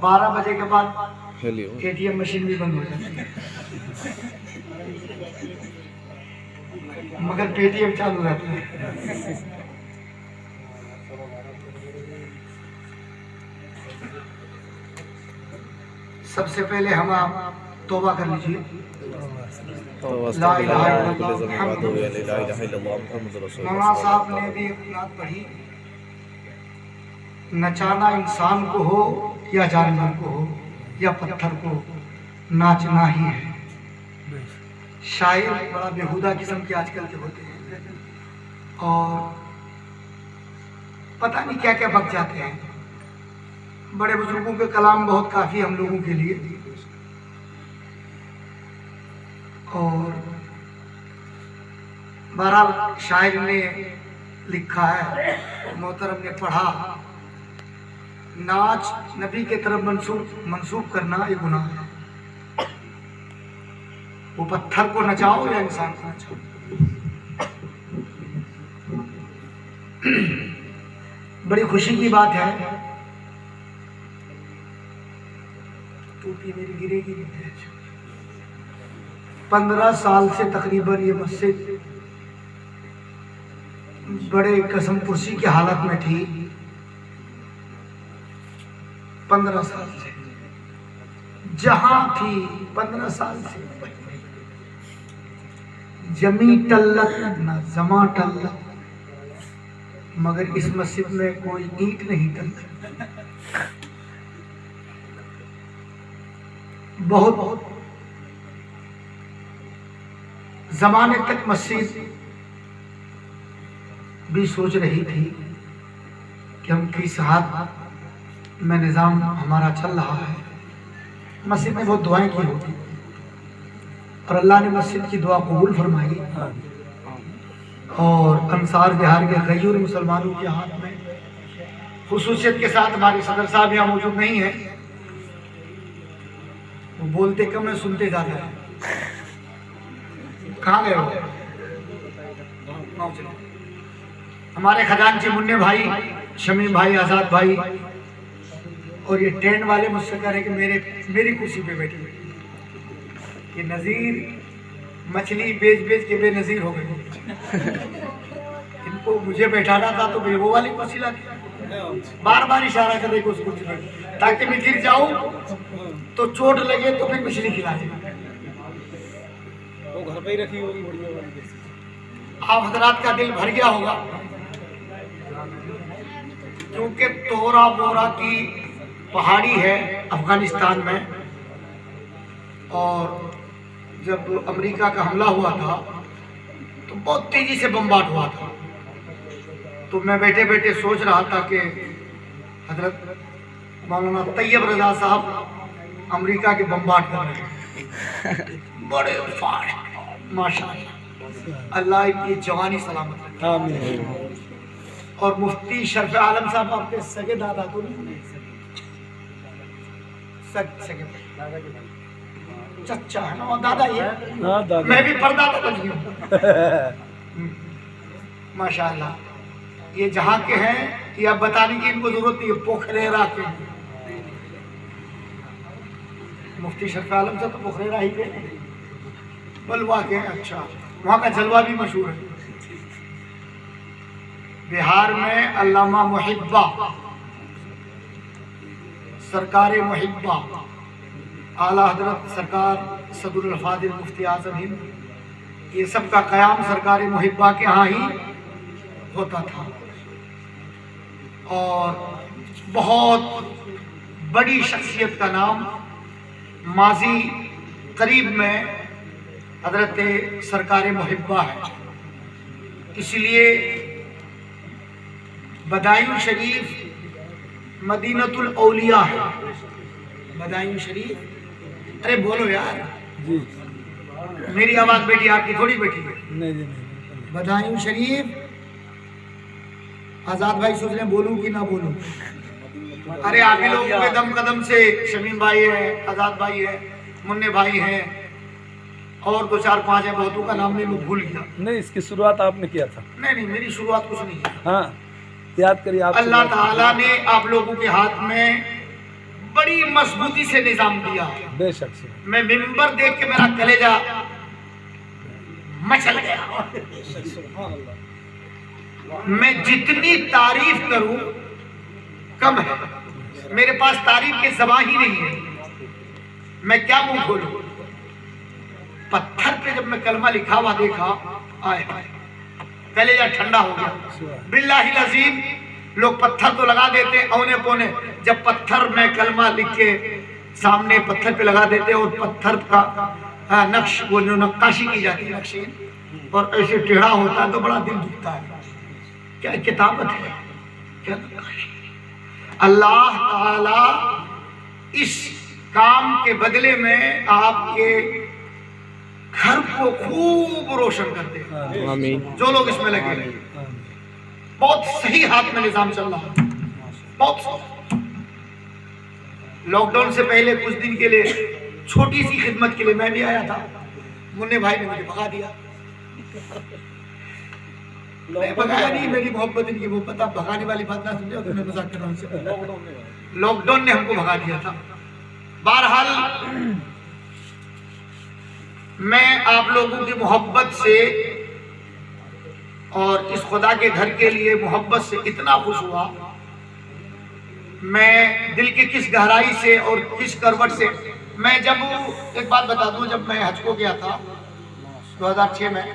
12 बजे के बाद एटीएम मशीन भी बंद हो जाती है, मगर पेटीएम चालू रहता है। सबसे पहले हम आप तौबा कर लीजिए। ला इलाहा इल्लल्लाह मौलाना साहब ने भी एक बात पढ़ी, नचाना इंसान को हो या जानवर को हो या पत्थर को, नाचना ही है। शायर बड़ा बेहुदा किस्म के आजकल के होते हैं और पता नहीं क्या क्या बक जाते हैं। बड़े बुजुर्गों के कलाम बहुत काफ़ी हम लोगों के लिए। और बहरहाल शायर ने लिखा है, मोहतरम ने पढ़ा, नाच नबी के तरफ मंसूब करना ये गुनाह है। वो पत्थर को नचाओ या इंसान को नचाओ। बड़ी खुशी की बात है, टूटी मेरी गिरेगी नहीं। 15 साल से तकरीबन ये मस्जिद बड़े कसम पुरसी की हालत में थी। 15 साल से जहां थी, 15 साल से जमी टल्लत न जमा टल्लत, मगर इस मस्जिद में कोई ईंट नहीं टलती। बहुत जमाने तक मस्जिद भी सोच रही थी कि हम किस हाथ में निज़ाम हमारा चल रहा है। मस्जिद में बहुत दुआएं की होती और अल्लाह ने मस्जिद की दुआ कबूल फरमाई। और अंसार बिहार के गयूर मुसलमानों के हाथ में, खुसूसियत के साथ हमारे सदर साहब यहाँ मौजूद नहीं है, वो बोलते कम है सुनते ज़्यादा है। कहाँ गए हो? हमारे खजानची मुन्ने भाई, शमीम भाई, आज़ाद भाई और ये ट्रेन वाले मुझसे कह रहे कि मेरी कुर्सी पे बैठे। ये नज़ीर मछली बेच बेच के बेनज़ीर हो गए। इनको मुझे बैठाना था तो वो वाली कुर्सी लाती, बार बार इशारा कर रही उस कुर्सी पे ताकि मैं गिर जाऊं तो चोट लगे तो फिर मछली खिला दे। वो घर पे ही रखी होगी बढ़िया वाली। आप हजरात का दिल भर गया होगा, क्योंकि तोरा बोरा की पहाड़ी है अफगानिस्तान में, और जब अमेरिका का हमला हुआ था तो बहुत तेजी से बमबाद हुआ था। तो मैं बैठे बैठे सोच रहा था कि हजरत मौलाना तैयब रजा साहब अमेरिका के बमबाद कर रहे हैं, बड़े माशाअल्लाह, अल्लाह इनकी जवानी सलामत रखे। और मुफ्ती शरफ आलम साहब आपके सगे दादा तो नहीं, सगे चचा है ना, और दादा ही है। मैं भी परदादा बन गया। माशाअल्लाह। ये जहाँ के हैं ये अब बताने की इनको जरूरत नहीं है, पोखरेरा के मुफ्ती शरफ आलम साहब तो पोखरेरा ही के, बलवा के। अच्छा, वहाँ का जलवा भी मशहूर है। बिहार में अल्लामा मुहिब्बा, सरकार मुहिब्बा, आला हजरत सरकार सदरुल फादिल मुफ्ती आज़म हिंद, ये सब का क़याम सरकार मुहिब्बा के यहाँ ही होता था। और बहुत बड़ी शख्सियत का नाम माजी करीब में हजरत सरकार मुहिब्बा है। इसलिए बदायूं शरीफ मदीनतुल औलिया है। बदायूं शरीफ, अरे बोलो यार जी, मेरी आवाज़ बेटी आपकी थोड़ी बेटी है। नहीं जी नहीं। बदायूं शरीफ, आज़ाद भाई सोच रहे बोलूं कि ना बोलूं। अरे आप ही लोगों के दम कदम से शमीम भाई है, आज़ाद भाई है, मुन्ने भाई हैं, और 2-4-5 है, बहुतों का नाम नहीं मैं भूल गया। नहीं, इसकी शुरुआत आपने किया था। नहीं, मेरी शुरुआत कुछ नहीं है। हाँ, याद करिए आप। अल्लाह ताला ने आप लोगों के हाथ में बड़ी मजबूती से निजाम दिया। बेशक से। मैं मिंबर देख के मेरा कलेजा मचल गया। सुभान अल्लाह। मैं जितनी तारीफ करूं कम है, मेरे पास तारीफ की ज़बान ही नहीं है, मैं क्या मुंह खोलूं। पत्थर पे जब मैं कलमा लिखा हुआ देखा, आए कलेजा ठंडा हो गया। बिल्लाहिल अज़ीम, लोग पत्थर तो लगा देते औने पौने, जब पत्थर में कलमा लिख के सामने पत्थर पे लगा देते और पत्थर का नक्श, वो जो नक्काशी की जाती है नक्शे, और ऐसे टेढ़ा होता है तो बड़ा दिल दुखता है। क्या किताबत है, क्या नक्काशी। अल्लाह ताला इस काम के बदले में आपके घर को खूब रोशन करते हैं। आमीन। जो लोग इसमें लगे हैं, बहुत सही हाथ में निजाम चल रहा है, बहुत सही। लॉकडाउन से पहले कुछ दिन के लिए छोटी सी खिदमत के लिए मैं भी आया था, मुन्ने भाई ने मुझे भगा दिया। मैं भगाया नहीं, मेरी मोहब्बत इनकी मोहब्बत, आप भगाने वाली बात ना समझो तो मैं मजाक कर रहा हूं। लॉकडाउन ने हमको भगा दिया था। बहरहाल मैं आप लोगों की मोहब्बत से और इस खुदा के घर के लिए मोहब्बत से इतना खुश हुआ, मैं दिल की किस गहराई से और किस करवट से। मैं जब एक बात बता दूं, जब मैं हज को गया था 2006 में,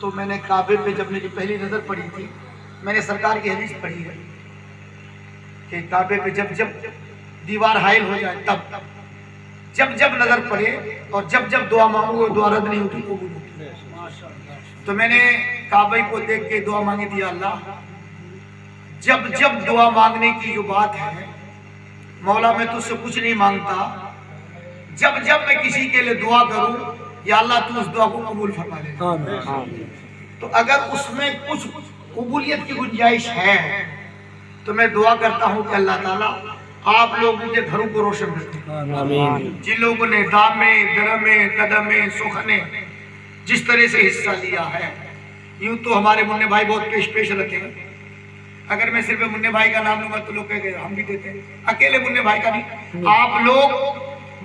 तो मैंने काबे पे जब मेरी पहली नज़र पड़ी थी, मैंने सरकार की हदीस पढ़ी है कि काबे पे जब जब दीवार हाइल हो जाए, तब जब जब नज़र पड़े और जब जब दुआ मांगो, दुआ रद्द नहीं होती, कबूल होती। तो मैंने काबे को देख के दुआ मांगी थी, अल्लाह जब जब दुआ मांगने की जो बात है, मौला मैं तुझसे कुछ नहीं मांगता, जब जब मैं किसी के लिए दुआ करूं, या अल्लाह तू उस दुआ को कबूल फरमा ले। तो अगर उसमें कुछ कबूलियत की गुंजाइश है, तो मैं दुआ करता हूं कि अल्लाह ताला आप लोगों के घरों को रोशन करते। आमीन। जिन लोगों ने दामे दरमे कदमे सुखने जिस तरह से हिस्सा लिया है, यूं तो हमारे मुन्ने भाई बहुत पेश रखे हैं। अगर मैं सिर्फ मुन्ने भाई का नाम लूंगा तो लोग कहेंगे हम भी देते हैं, अकेले मुन्ने भाई का नहीं। आप लोग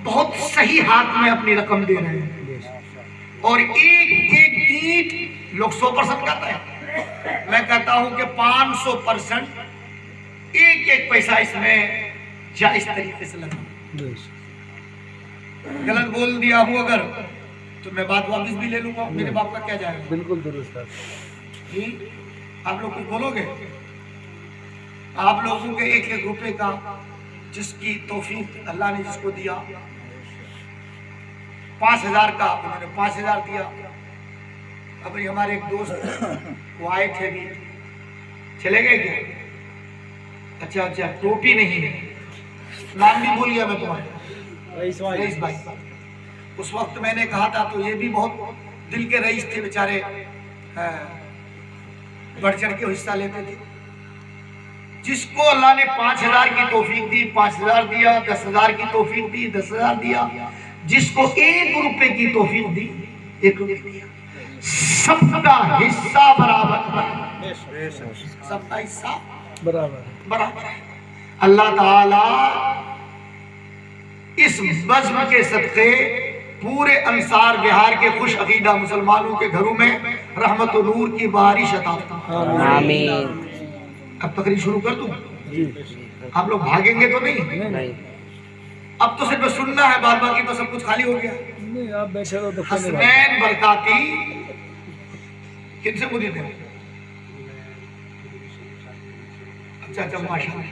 बहुत सही हाथ में अपनी रकम दे रहे हैं, और एक एक ईंट लोग 100% कहता है, मैं कहता हूं कि 500% एक एक पैसा इसमें जायज तरीके से लगा। गलत बोल दिया हूं अगर, तो मैं बात वापस भी ले लूंगा, मेरे बाप का क्या जाएगा। बिल्कुल दुरुस्त है। आप लोग कुछ बोलोगे? आप लोगों के एक एक रुपए का जिसकी तौफीक अल्लाह ने जिसको दिया, 5000 का उन्होंने 5000 दिया। अभी हमारे एक दोस्त वो आए थे, भी चले गए क्या? अच्छा अच्छा, टोपी नहीं है, नाम भी भूल गया मैं तुम्हारे, रईस भाई। उस वक्त मैंने कहा था, तो ये भी बहुत दिल के रईस थे बेचारे, बढ़ चढ़ के हिस्सा लेते थे। जिसको अल्लाह ने 5000 की तौफीक दी, 5000 दिया, 10,000 की तौफीक दी, 10,000 दिया। जिसको 1 रुपए की तौफीक दी, 1 रुपया दिया। सबका हिस्सा बराबर, सबका हिस्सा बराबर है। अल्लाह ताला इस बज़्म के सदक़े पूरे अंसार बिहार के खुश अकीदा मुसलमानों के घरों में रहमत और नूर की बारिश अता फरमा। आमीन। अब तकरीर शुरू कर दूं? आप लोग भागेंगे तो नहीं? अब तो सिर्फ सुनना है, बात बाकी तो सब कुछ खाली हो गया। नहीं, आप बैठे रहो तो हसनैन बरकाती किनसे मुरीद है? अच्छा अच्छा, माशाअल्लाह,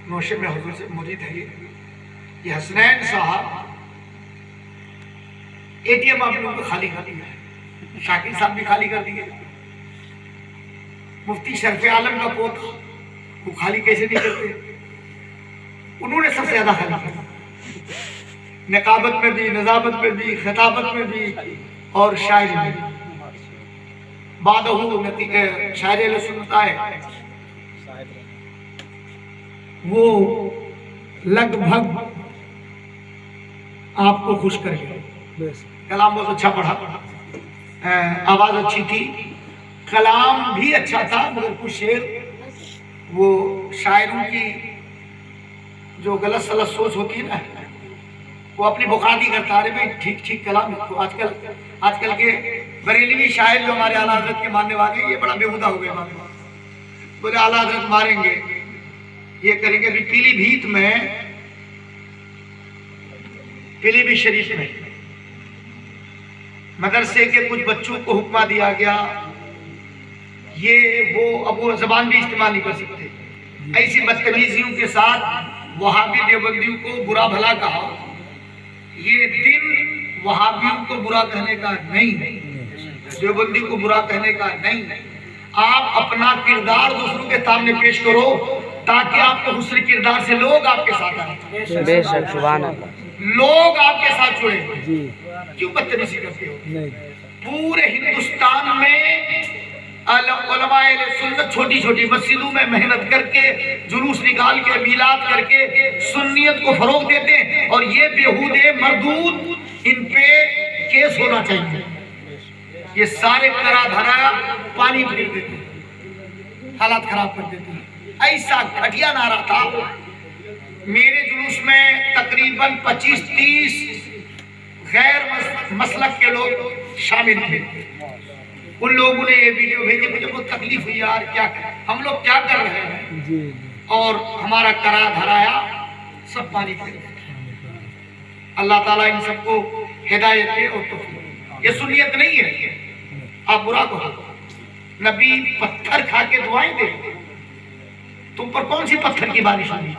नौशे में हुजूर से मुरीद है ये हसनैन साहब। एटीएम आप लोगों को खाली कर दिया, शाकिर साहब भी खाली कर दिए, मुफ्ती शरफ आलम का पोता वो खाली कैसे नहीं करते, उन्होंने सबसे ज्यादा खाली किया, नकाबत में भी, नजाबत में भी, खिताबत में भी और शायरी में भी। शायर सुनता है वो लगभग आपको खुश करेगा। कलाम बहुत अच्छा पढ़ा, आवाज अच्छी थी, कलाम भी अच्छा था, मगर कुछ शेर वो शायरों की जो गलत सलत सोच होती है ना, वो अपनी बुखारी करता है। भाई ठीक ठीक कलाम लिखो। आजकल के बरेलवी शायर जो हमारे आला हजरत के मानने वाले हैं, ये बड़ा बेहुदा हो गया। बोले आला हजरत मारेंगे, ये करेंगे। अभी पीलीभीत शरीफ में मदरसे के कुछ बच्चों को हुक्मा दिया गया, ये वो अब वो जबान भी इस्तेमाल नहीं कर सकते। ऐसी बदतमीजियों के साथ वहाबी देवबंदियों को बुरा भला कहा। ये दिन वहाबियों को बुरा कहने का नहीं, देवबंदी को बुरा कहने का नहीं। आप अपना किरदार दूसरों के सामने पेश करो ताकि आपके हुस्न किरदार से लोग आपके साथ आए। बेशक, सुभान अल्लाह। लोग आपके साथ जुड़े। जी। क्यों बदतमीजी करते हो? नहीं। पूरे हिंदुस्तान में उलमाए सुन्नत छोटी छोटी मस्जिदों में मेहनत करके, जुलूस निकाल के, मीलाद करके सुन्नियत को फरोग देते हैं। और ये बेहूदे मरदूद, इन पे केस होना चाहिए। ये सारे करा धरा पानी फेर देते हैं, हालात खराब कर देते हैं। ऐसा घटिया नारा था। मेरे जुलूस में तकरीबन 25-30 गैर मसलक के लोग शामिल थे। उन लोगों ने ये वीडियो भेजी, मुझे बहुत तकलीफ हुई यार, क्या हम लोग क्या कर रहे हैं। जी। और हमारा करा धराया सब पानी फेर दिया। अल्लाह ताला इन सबको हिदायत दे। और तो ये सुन्नियत नहीं है, आप बुरा कहो। नबी पत्थर खा के दुआएं दे, तुम पर कौन सी पत्थर की बारिश हुई?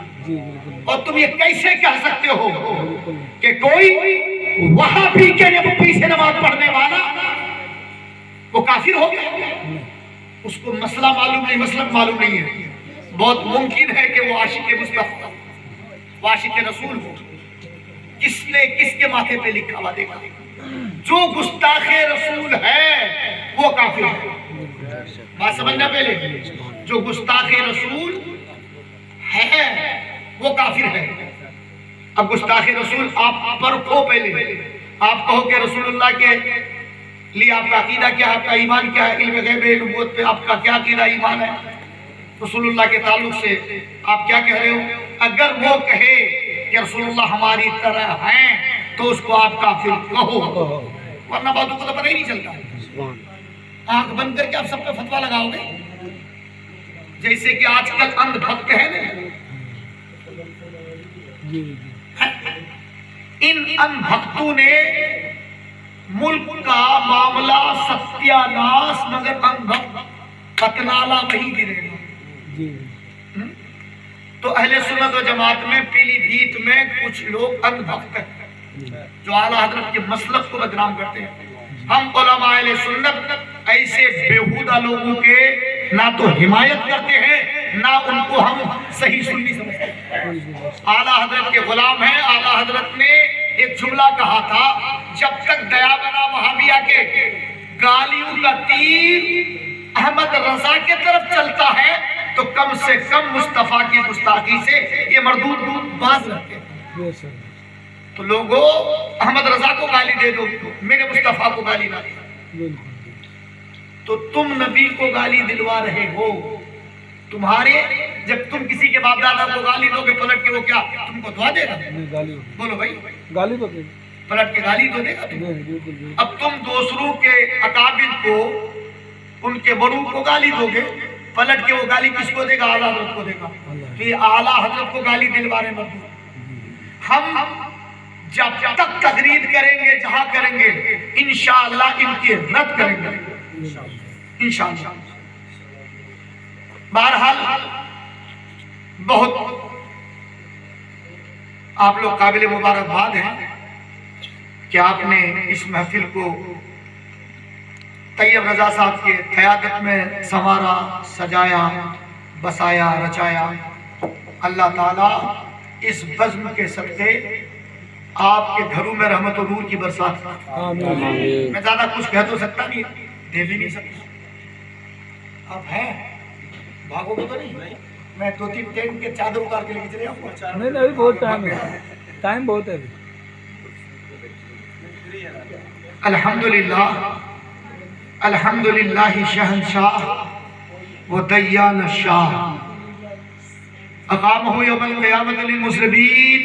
और तुम ये कैसे कह सकते हो कि कोई वहाबी के पीछे नमाज पढ़ने वाला वो काफिर हो गया? उसको मसला मालूम नहीं, मसलक मालूम नहीं है। बहुत मुमकिन है कि वो आशिक मुस्तफा, वो आशिक रसूल हो। किसने किसके माथे पे लिखा हुआ देखा? जो गुस्ताखे रसूल है वो काफिर है। बात समझना पहले, जो गुस्ताखे रसूल है वो काफिर है। अब गुस्ताखे रसूल आप परखो पहले। आप कहो कि रसूलुल्लाह के लिए आपका अकीदा क्या है, आपका ईमान क्या है, इल्म गैब नबूवत पे आपका क्या अकीदा ईमान है, रसूलुल्लाह के ताल्लुक से आप क्या कह रहे हो? अगर वो कहे कि रसूलुल्लाह हमारी तरह हैं तो उसको आप काफिर कहो, वरना बातों को तो पता ही नहीं चलता। आंख बंद करके आप सब पे फतवा लगाओगे। जैसे कि आजकल अंधभक्त है ना, इन अंधभक्तों ने मुल्क का मामला सत्यानाश, मगर अंधभक्त कतनाला वही गिरेगा। तो अहले सुन्नत व जमात में पीलीभीत में कुछ लोग अंधभक्त हैं जो आला हजरत के मसलक को बदनाम करते हैं। हम उलमा अहले सुन्नत ऐसे बेहुदा लोगों के ना तो हिमायत करते हैं, ना उनको हम सही सुन्नी समझते हैं। आला हजरत के गुलाम हैं। आला हजरत ने एक जुमला कहा था, जब तक दया बना वहाबिया के गालियों का तीर अहमद रजा के तरफ चलता है तो कम से कम मुस्तफा की गुस्ताखी से ये मरदूद बाज रहते हैं। तो लोगों, अहमद रजा को गाली दे दो, मेरे मुस्तफा को गाली ना दे। तो तुम नबी को गाली दिलवा रहे हो। तुम्हारे जब तुम किसी के बाप दादा को गाली दोगे पलट के, वो क्या तुमको दुआ देगा? बोलो भाई, गाली तो पलट के गाली तो देगा तुम। अब तुम दूसरों के अकाबिर को, उनके बड़ों को गाली दोगे, पलट के वो गाली किसको देगा? आला हजरत को देगा। तो ये आला हजरत को गाली दिलवा रहे मत। हम जब तक तकरीर करेंगे, जहां करेंगे, इंशाअल्लाह इनके रद्द करेंगे इंशाअल्लाह। बहरहाल बहुत आप लोग काबिल मुबारकबाद हैं कि आपने इस महफिल को तैयब रजा साहब के क़यादत में संवारा, सजाया, बसाया, रचाया। अल्लाह ताला इस बज़्म के सदक़े आपके घरों में रहमत और नूर की बरसात। मैं ज्यादा कुछ कह तो सकता नहीं, दे भी नहीं सकता। आप हैं, भागोगे तो नहीं? मैं 2-3 टेंट के चादर उतार के लेके चले आऊंगा। नहीं, अभी बहुत टाइम है, टाइम बहुत है अभी। अल्हम्दुलिल्लाह, अल्हम्दुलिल्लाह शहंशाह व दय्यान शाह। अक़ामहु यौमल क़ियामत लिल-मुज़निबीन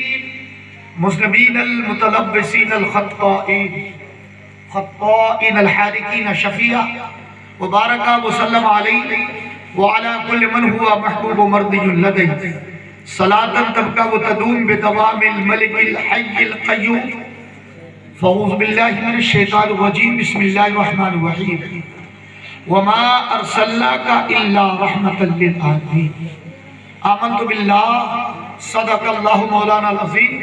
अल-मुतलब्बिसीन अल-ख़त्ताईन अल-हारिकीन शफ़ीआ व बारका व सल्लम अलैहि व अला कुल्लि मन हुवा महबूब मर्दियुन लदैहि सलातन तबका व तदूम बिदवामिल मलिकिल हय्यिल क़य्यूम। फ़अऊज़ु बिल्लाहि मिनश शैतानिर रजीम। बिस्मिल्लाहिर रहमानिर रहीम। वमा अर्सलनाका इल्ला रहमतल लिल आलमीन। आमन्तु बिल्लाह सदक़ल्लाहु मौलानाल अज़ीम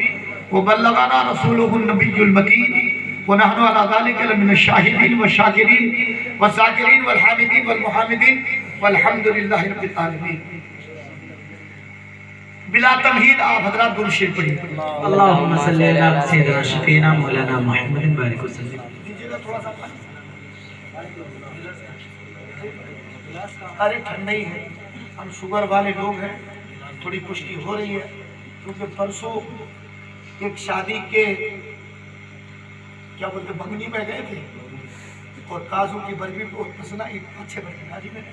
व बल्लगना रसूलुहुन नबियुल मतीन व नहनु अला ज़ालिका लमिनश शाहिदीन व शाकिरीन व ज़ाकिरीन वल हामिदीन वल मुहम्मिदीन वल्हम्दुलिल्लाहि रब्बिल आलमीन। बिला तमहीद आप हज़रात दुरूद शरीफ पढ़िए। अल्लाहुम्मा सल्लि अला सय्यिदिना शफीना मौलाना मुहम्मदिन बारिक वसल्लम। अरे ठंडा ही है, हम शुगर वाले लोग हैं, थोड़ी पुष्टि हो रही है क्योंकि परसों एक शादी के क्या बोलते बंगनी में गए थे और काजू की बर्फी बहुत पसंद आई, अच्छे बर्फी हाजी में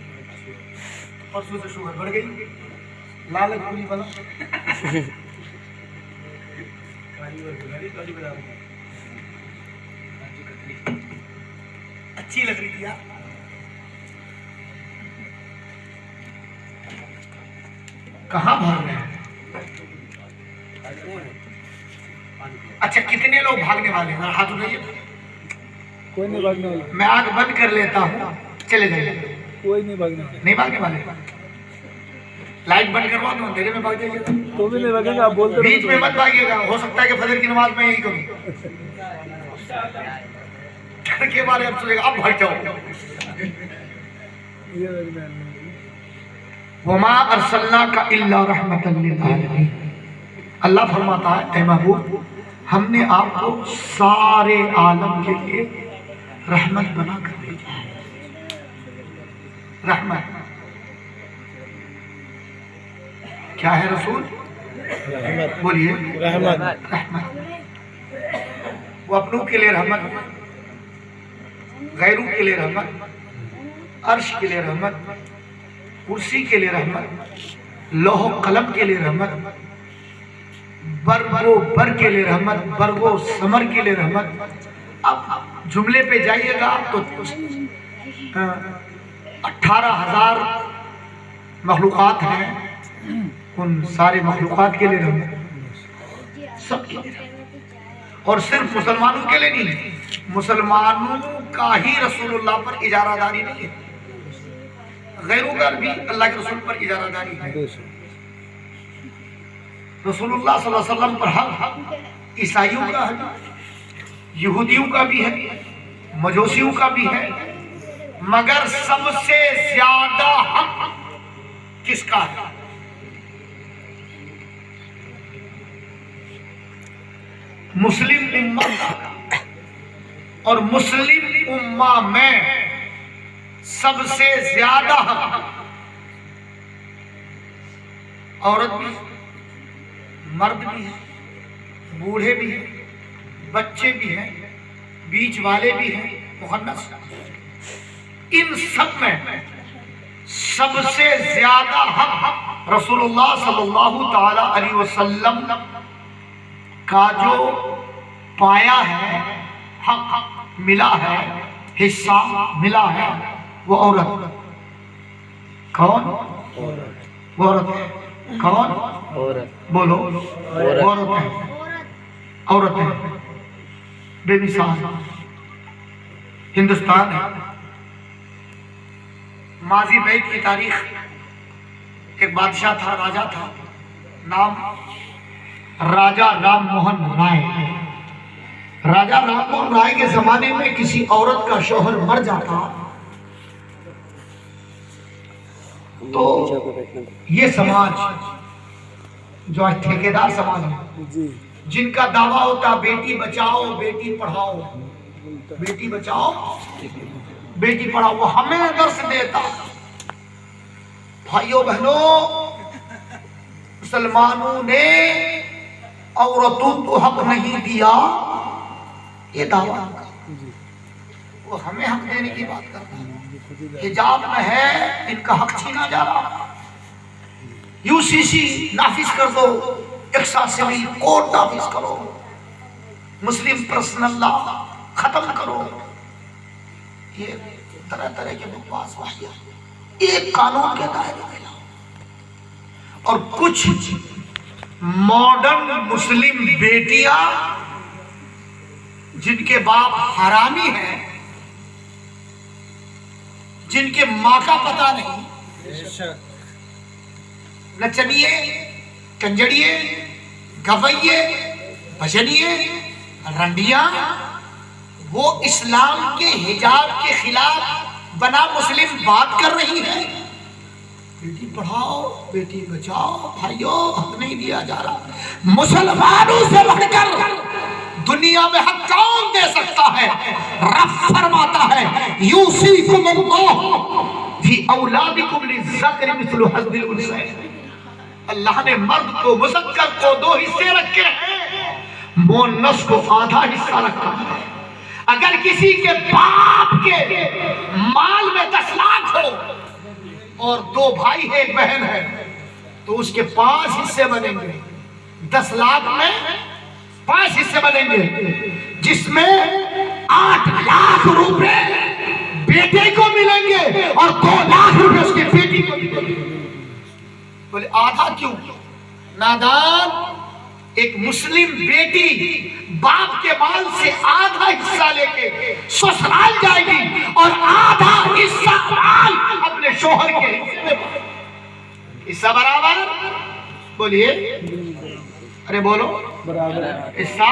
परसों से शुगर बढ़ गई। लालच पूरी बना अच्छी लग रही थी यार। कहाँ भाग रहे हैं? अच्छा कितने लोग भागने वाले हैं? हाथ उठाइए। कोई नहीं भागने वाला, मैं आग बंद कर लेता हूँ, चले जाइए। कोई नहीं भागने वाला। नहीं भागने वाले? लाइट बंद करवा दो, अंधेरे में भाग जाइएगा। तो भी नहीं भागेगा, आप बोलते बीच में मत भागिएगा, हो सकता है कि फजर की नमाज में यही करूँ। डर के बारे में सोचेगा, अब भाग जाओ। वमा अर्सलनाका इल्ला रहमतल लिल आलमीन। अल्लाह फरमाता है, ऐ महबूब हमने आपको सारे आलम के लिए रहमत बना कर भेजा है। रहमत क्या है रसूल? बोलिए रहमत। रहमत वो अपनों के लिए रहमत, गैरों के लिए रहमत, अर्श के लिए रहमत, कुर्सी के लिए रहमत, लौह कलम के लिए रहमत, बरगो बर के लिए रहमत, बरगो समर के लिए रहमत। अब जुमले पे जाइएगा तो 18,000 मखलूक़ात हैं, उन सारे मखलूक़ात के लिए रहमत, सब के लिए रहमत। और सिर्फ मुसलमानों के लिए नहीं, मुसलमानों का ही रसूलुल्लाह पर इजारादारी नहीं है, गैरों का भी अल्लाह के रसूल पर इजारादारी है। रसूलुल्लाह सल्लल्लाहु अलैहि वसल्लम पर हक ईसाइयों का है, यहूदियों का भी है, मजूसियों का भी है, मगर सबसे ज्यादा हक किसका है? मुस्लिम उम्मा का। और मुस्लिम उम्मा में सबसे ज्यादा हक औरत भी, मर्द भी है, बूढ़े भी हैं, बच्चे भी हैं, बीच वाले भी हैं, मुखन्नस। इन सब में सबसे ज्यादा हक रसूलुल्लाह सल्लल्लाहु ताला अलैहि वसल्लम का जो पाया है, हक मिला है, हिस्सा मिला है, वो औरत। कौन? वो औरत है। कौन? औरत। बोलो औरत है, औरत है, बेमिसाल। हिंदुस्तान है, माजी बैत की तारीख, एक बादशाह था, राजा था, नाम राजा राम मोहन राय। राजा राम मोहन राय के जमाने में किसी औरत का शौहर मर जाता तो ये समाज जो आज ठेकेदार समाज है, जिनका दावा होता बेटी बचाओ बेटी पढ़ाओ, बेटी बचाओ बेटी पढ़ाओ, वो हमें दर्श देता। भाइयों बहनों, मुसलमानों ने औरतों को हक नहीं दिया, ये दावा वो हमें हक देने की बात करता है। हिजाब में है, इनका हक छीना जा रहा। यूसीसी नाफिज कर दो, एक्सासिवी कोड नाफिज करो, मुस्लिम पर्सनल लॉ खत्म करो। ये तरह तरह के बकवास वाहिया एक कानून के दायरे में लाओ। और कुछ मॉडर्न मुस्लिम बेटियां जिनके बाप हरामी हैं, जिनके मां का पता नहीं, नचनिए, कंजड़िए, गवैये, भजनिए, रंडिया, वो इस्लाम के हिजाब के खिलाफ बना मुस्लिम बात कर रही है। बेटी पढ़ाओ, बेटी बचाओ, भाइयों हक नहीं दिया जा रहा। मुसलमानों से बढ़कर दुनिया में हक कौन दे सकता है? रब फरमाता है यूसीकुमुल्लाह फी औलादिकुम लिज़्ज़करि मिस्लु हज़्ज़िल उन्सयैन। अल्लाह ने मर्द को मुज़क्कर को 2 हिस्से रखे हैं, मुअन्नस को आधा हिस्सा रखा है। अगर किसी के बाप के माल में 10 लाख हो और 2 भाई है, 1 बहन है, तो उसके 5 हिस्से बनेंगे। 10 लाख में 5 हिस्से बनेंगे, जिसमें 8 लाख रुपए बेटे को मिलेंगे और 2 लाख रुपए उसकी बेटी को मिलेंगे। बोले आधा क्यों? नादान, एक मुस्लिम बेटी बाप के माल से आधा हिस्सा लेके ससुराल जाएगी और आधा हिस्सा माल अपने शोहर के हिस्से में। हिस्सा बराबर? बोलिए, अरे बोलो बराबर। हिस्सा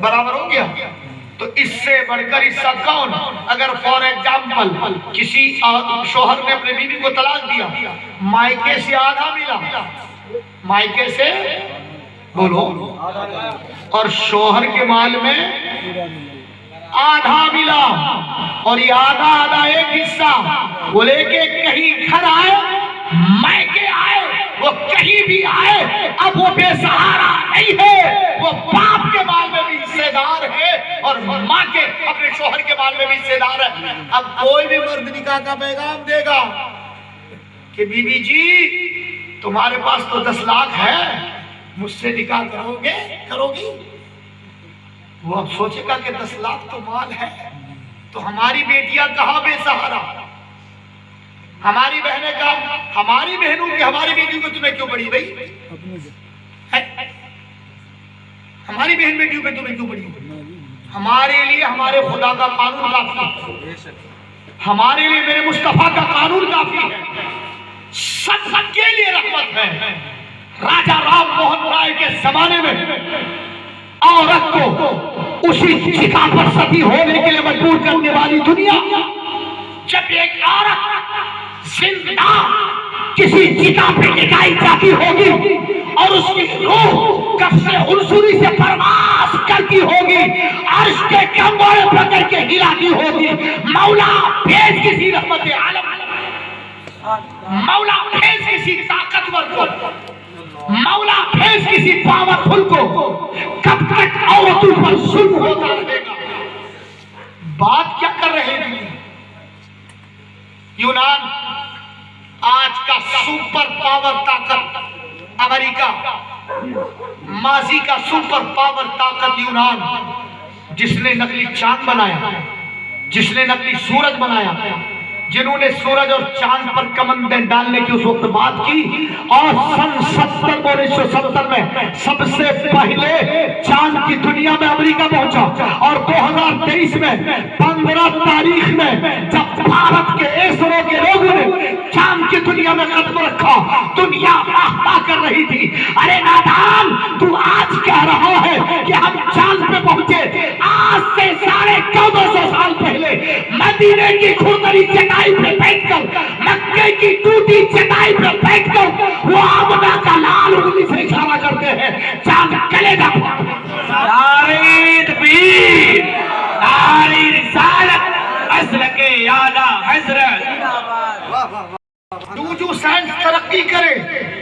बराबर हो गया। तो इससे बढ़कर हिस्सा कौन? अगर फॉर एग्जाम्पल किसी शोहर ने अपने बीवी को तलाक दिया, मायके से आधा मिला, मायके से बोलो, और शोहर के माल में आधा मिला, और ये आधा आधा एक हिस्सा वो लेके कहीं घर आए, मायके आए, वो कहीं भी आए, अब वो बेसहारा नहीं है, वो बाप के माल में भी हिस्सेदार है और माँ के अपने शोहर के माल में भी हिस्सेदार है। अब कोई भी मर्द निकाह का पैगाम देगा कि बीबी जी तुम्हारे पास तो 10 लाख है, मुझसे निकाह करोगे, करोगी? वो अब सोचेगा कि 10 लाख तो माल है, तो हमारी बेटियां कहाँ बेसहारा, हमारी बहनें कहाँ, हमारी बहनों की हमारी बेटी को तुम्हें क्यों पड़ी भाई? हमारी बहन बेटियों पे तुम्हें क्यों पड़ी? हमारे लिए हमारे खुदा का कानून काफी है, हमारे लिए मेरे मुस्तफा का कानून काफी है, सबके लिए रहमत है। राजा राम मोहन राय के जमाने में औरत को उसी चिता पर सती होने के लिए मजबूर करने वाली दुनिया, जब एक औरत जिंदा किसी चिता पे टिकाई जाती होगी और उसकी रूह कब्ज़े हुलसूरी से परवास करती होगी, अर्श के कंबोरे पकड़ के हिलाती होगी, मौला भेज किसी रहमत आलम, मौला भेज किसी ताकतवर को, मौला भेज किसी पावरफुल को, कब तक औरतों पर जुल्म होता रहेगा? बात क्या कर रहे हैं? यूनान आज का सुपर पावर ताकत अमेरिका, माजी का सुपर पावर ताकत यूनान, जिसने नकली चांद बनाया, जिसने नकली सूरज बनाया, जिन्होंने सूरज और चांद पर कमंदें डालने की उस वक्त बात की, और सन 1970 में सबसे पहले चांद की दुनिया में अमेरिका पहुंचा, और 2023 में 15 तारीख में जब भारत के इसरो के लोगों ने चांद की दुनिया में कदम रखा, दुनिया वाह कर रही थी। अरे नादान, तू आज कह रहा है कि हम चांद पे पहुंचे? आज से 1450 साल पहले मदीने की खुरदरी चटाई पे बैठकर, मक्के की टूटी चटाई पे बैठकर वो आमना का लाल उंगली से इशारा करते हैं, चांद कलेजा नारे तकबीर, नारे रिसालत, असर के आला हजरत। जो साइंस तरक्की करे,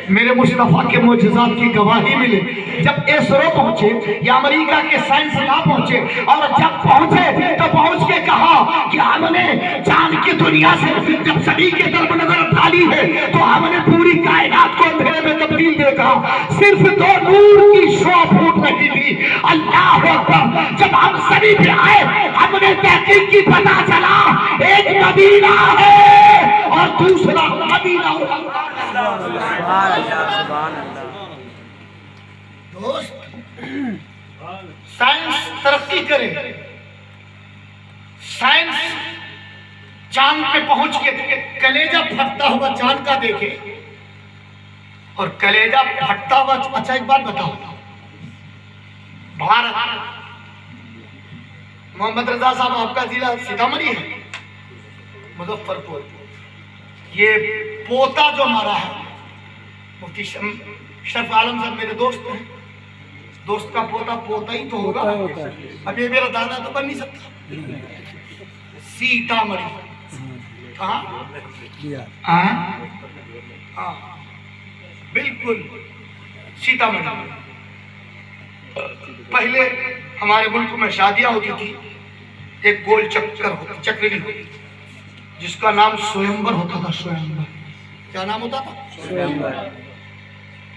मेरे मुस्तफा के मोजज़ात की गवाही मिले। जब इसरो पहुंचे या अमेरिका के साइंसदान पहुंचे, और जब पहुंचे तो पहुंच के कहा कि हमने चांद की दुनिया से जब सभी के तरफ नजर डाली है तो हमने पूरी कायनात को सिर्फ 2 नूर की शो फूट रही थी। अल्लाह अकबर। जब हम सभी पे आए हमने तहकीक की पता चला एक मदीना है और दूसरा मदीना। दोस्त, साइंस तरक्की करे, साइंस चांद पे पहुंच के कलेजा फटता हुआ चांद का देखे और कलेजा फटता हुआ। अच्छा एक बात बताओ, भारत, मोहम्मद रजा साहब आपका जिला सीतामढ़ी है, मुजफ्फरपुर, ये पोता जो हमारा है मुफ्ती शरफ आलम साहब मेरे दोस्त हैं, दोस्त का पोता पोता ही तो होगा। अब ये मेरा दादा तो बन नहीं सकता। सीतामढ़ी कहाँ? हाँ बिल्कुल सीतामढ़ी। पहले हमारे मुल्क में शादियां होती थी, एक गोल चक्री होती जिसका नाम स्वयंवर होता था। स्वयंवर क्या नाम होता था? स्वयंवर।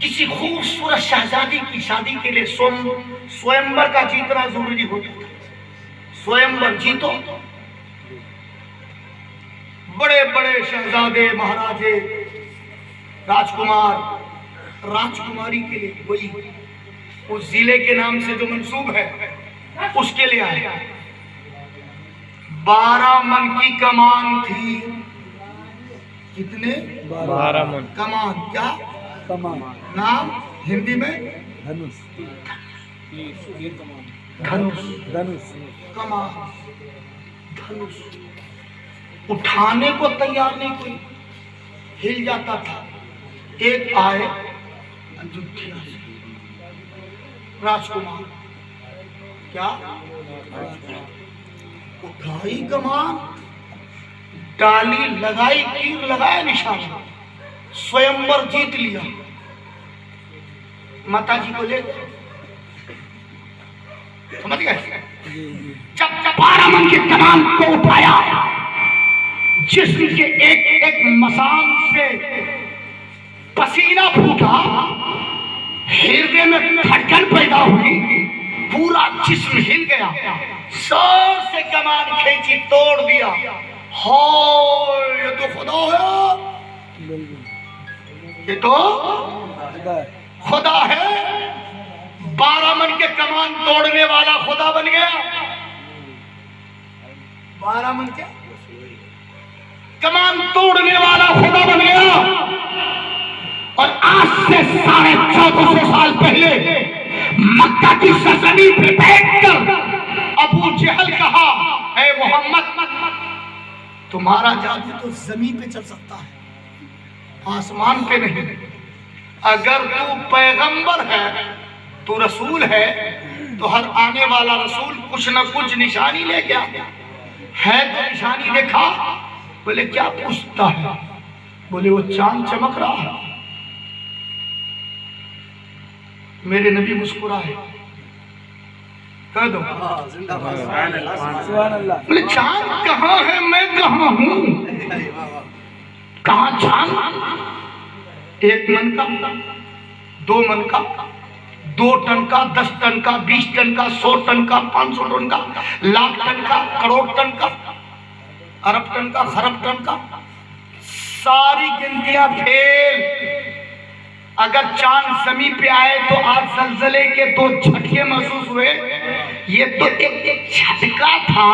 किसी खूबसूरत शहजादी की शादी के लिए स्वयंवर का जीतना जरूरी होता था। स्वयंवर जीतो, बड़े बड़े शहजादे, महाराजे, राजकुमार, राजकुमारी के लिए वही उस जिले के नाम से जो मंसूब है उसके लिए आए। 12 मन की कमान थी। कितने? 12 मन। कमान क्या? कमान। नाम हिंदी में धनुष। धनुष। धनुष। कमान, धनुष। उठाने को तैयार नहीं कोई, हिल जाता था। एक आए अयोध्या से राजकुमार, क्या उठाई कमान, डाली लगाई, तीर लगाया, निशाना, स्वयंवर जीत लिया। माता जी को ले समझ गए? जब 12 मन की कमान को उठाया, जिस्म के एक एक मसान से पसीना फूटा, हृदय में धड़कन पैदा हुई, पूरा जिस्म हिल गया, जोर से कमान खींची, तोड़ दिया। हाय ये तो खुदा है, ये तो खुदा है। 12 मन के कमान तोड़ने वाला खुदा बन गया। 12 मन के कमान तोड़ने वाला खुदा बन गया। और आज से 1450 साल पहले मक्का की सरजमीन पे बैठकर अबू जहल कहा, ऐ मोहम्मद, तुम्हारा जादू तो जमीन पे चल सकता है, आसमान पे नहीं। अगर तू पैगंबर है, तू रसूल है, तो हर आने वाला रसूल कुछ न कुछ निशानी ले गया है। तो निशानी देखा? बोले क्या पूछता है? बोले वो चांद चमक रहा है। मेरे नबी मुस्कुराए, कह दो सुभान अल्लाह। बोले चांद कहाँ है, मैं कहाँ हूँ? कहाँ चांद? 1 मन का, 2 मन का, 2 टन का, 10 टन का, 20 टन का, 100 टन का, 500 टन का, लाख टन का, करोड़ टन का, अरब टन का, खरब टन का, सारी गिनतियां फेल। अगर चांद जमीन पे आए तो आज जलजले के 2 झटके महसूस हुए। ये तो एक झटका था।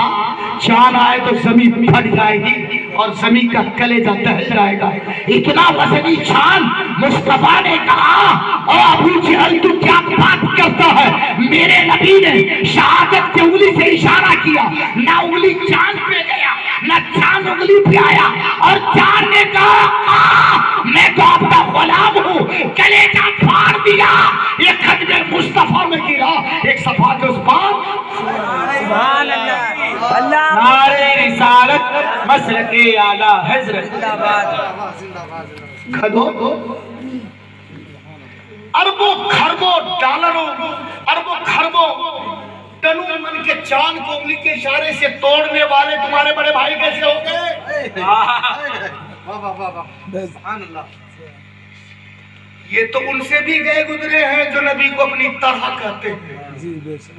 चांद आए तो जमीन फट जाएगी और जमीन का कलेजा दहल जाएगा। इतना वजनी चांद। मुस्तफा ने कहा, और अबू जहल तू क्या बात करता है? मेरे नबी ने शहादत की उंगली से इशारा किया, ना उंगली चांद पे गया, ना चांद उंगली पे आया। और चांद ने कहा, मैं तो आपका गुलाम हूँ। कलेजा फाड़ दिया। ये खतरे मुस्तफा में गिरा। एक सफा के उस पार सुभान अल्लाह। अल्लाह नारे रिसालत मसलके आला हजरत। खदो अरबों खरबों डॉलरों, अरबों खरबों टनों मन के चांद को उंगली के इशारे से तोड़ने वाले तुम्हारे बड़े भाई कैसे हो गए? ये तो उनसे भी गए गुजरे हैं जो नबी को अपनी तरह कहते हैं। जी बेशक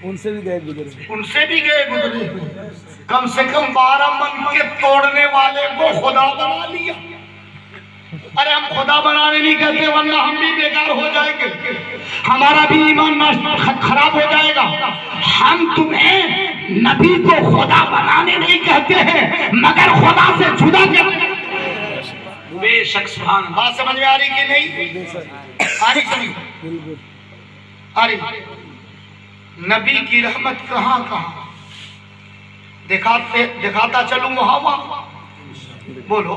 उनसे भी गए गुजरे। उनसे भी गए गुजरे हैं। कम से कम 12 मन के तोड़ने वाले को खुदा बना लिया। अरे हम खुदा बनाने नहीं कहते, वरना हम भी बेकार हो जाएंगे, हमारा भी ईमान खराब हो जाएगा। हम तुम्हें नबी को खुदा बनाने नहीं कहते हैं, मगर खुदा से जुदा करने। बेशक सुभान अल्लाह। बात समझ में आ रही कि नहीं आ रही? सुनिए बिल्कुल आ रही। नबी की रहमत कहाँ कहाँ दिखाता चलूं वहां वहां। बोलो।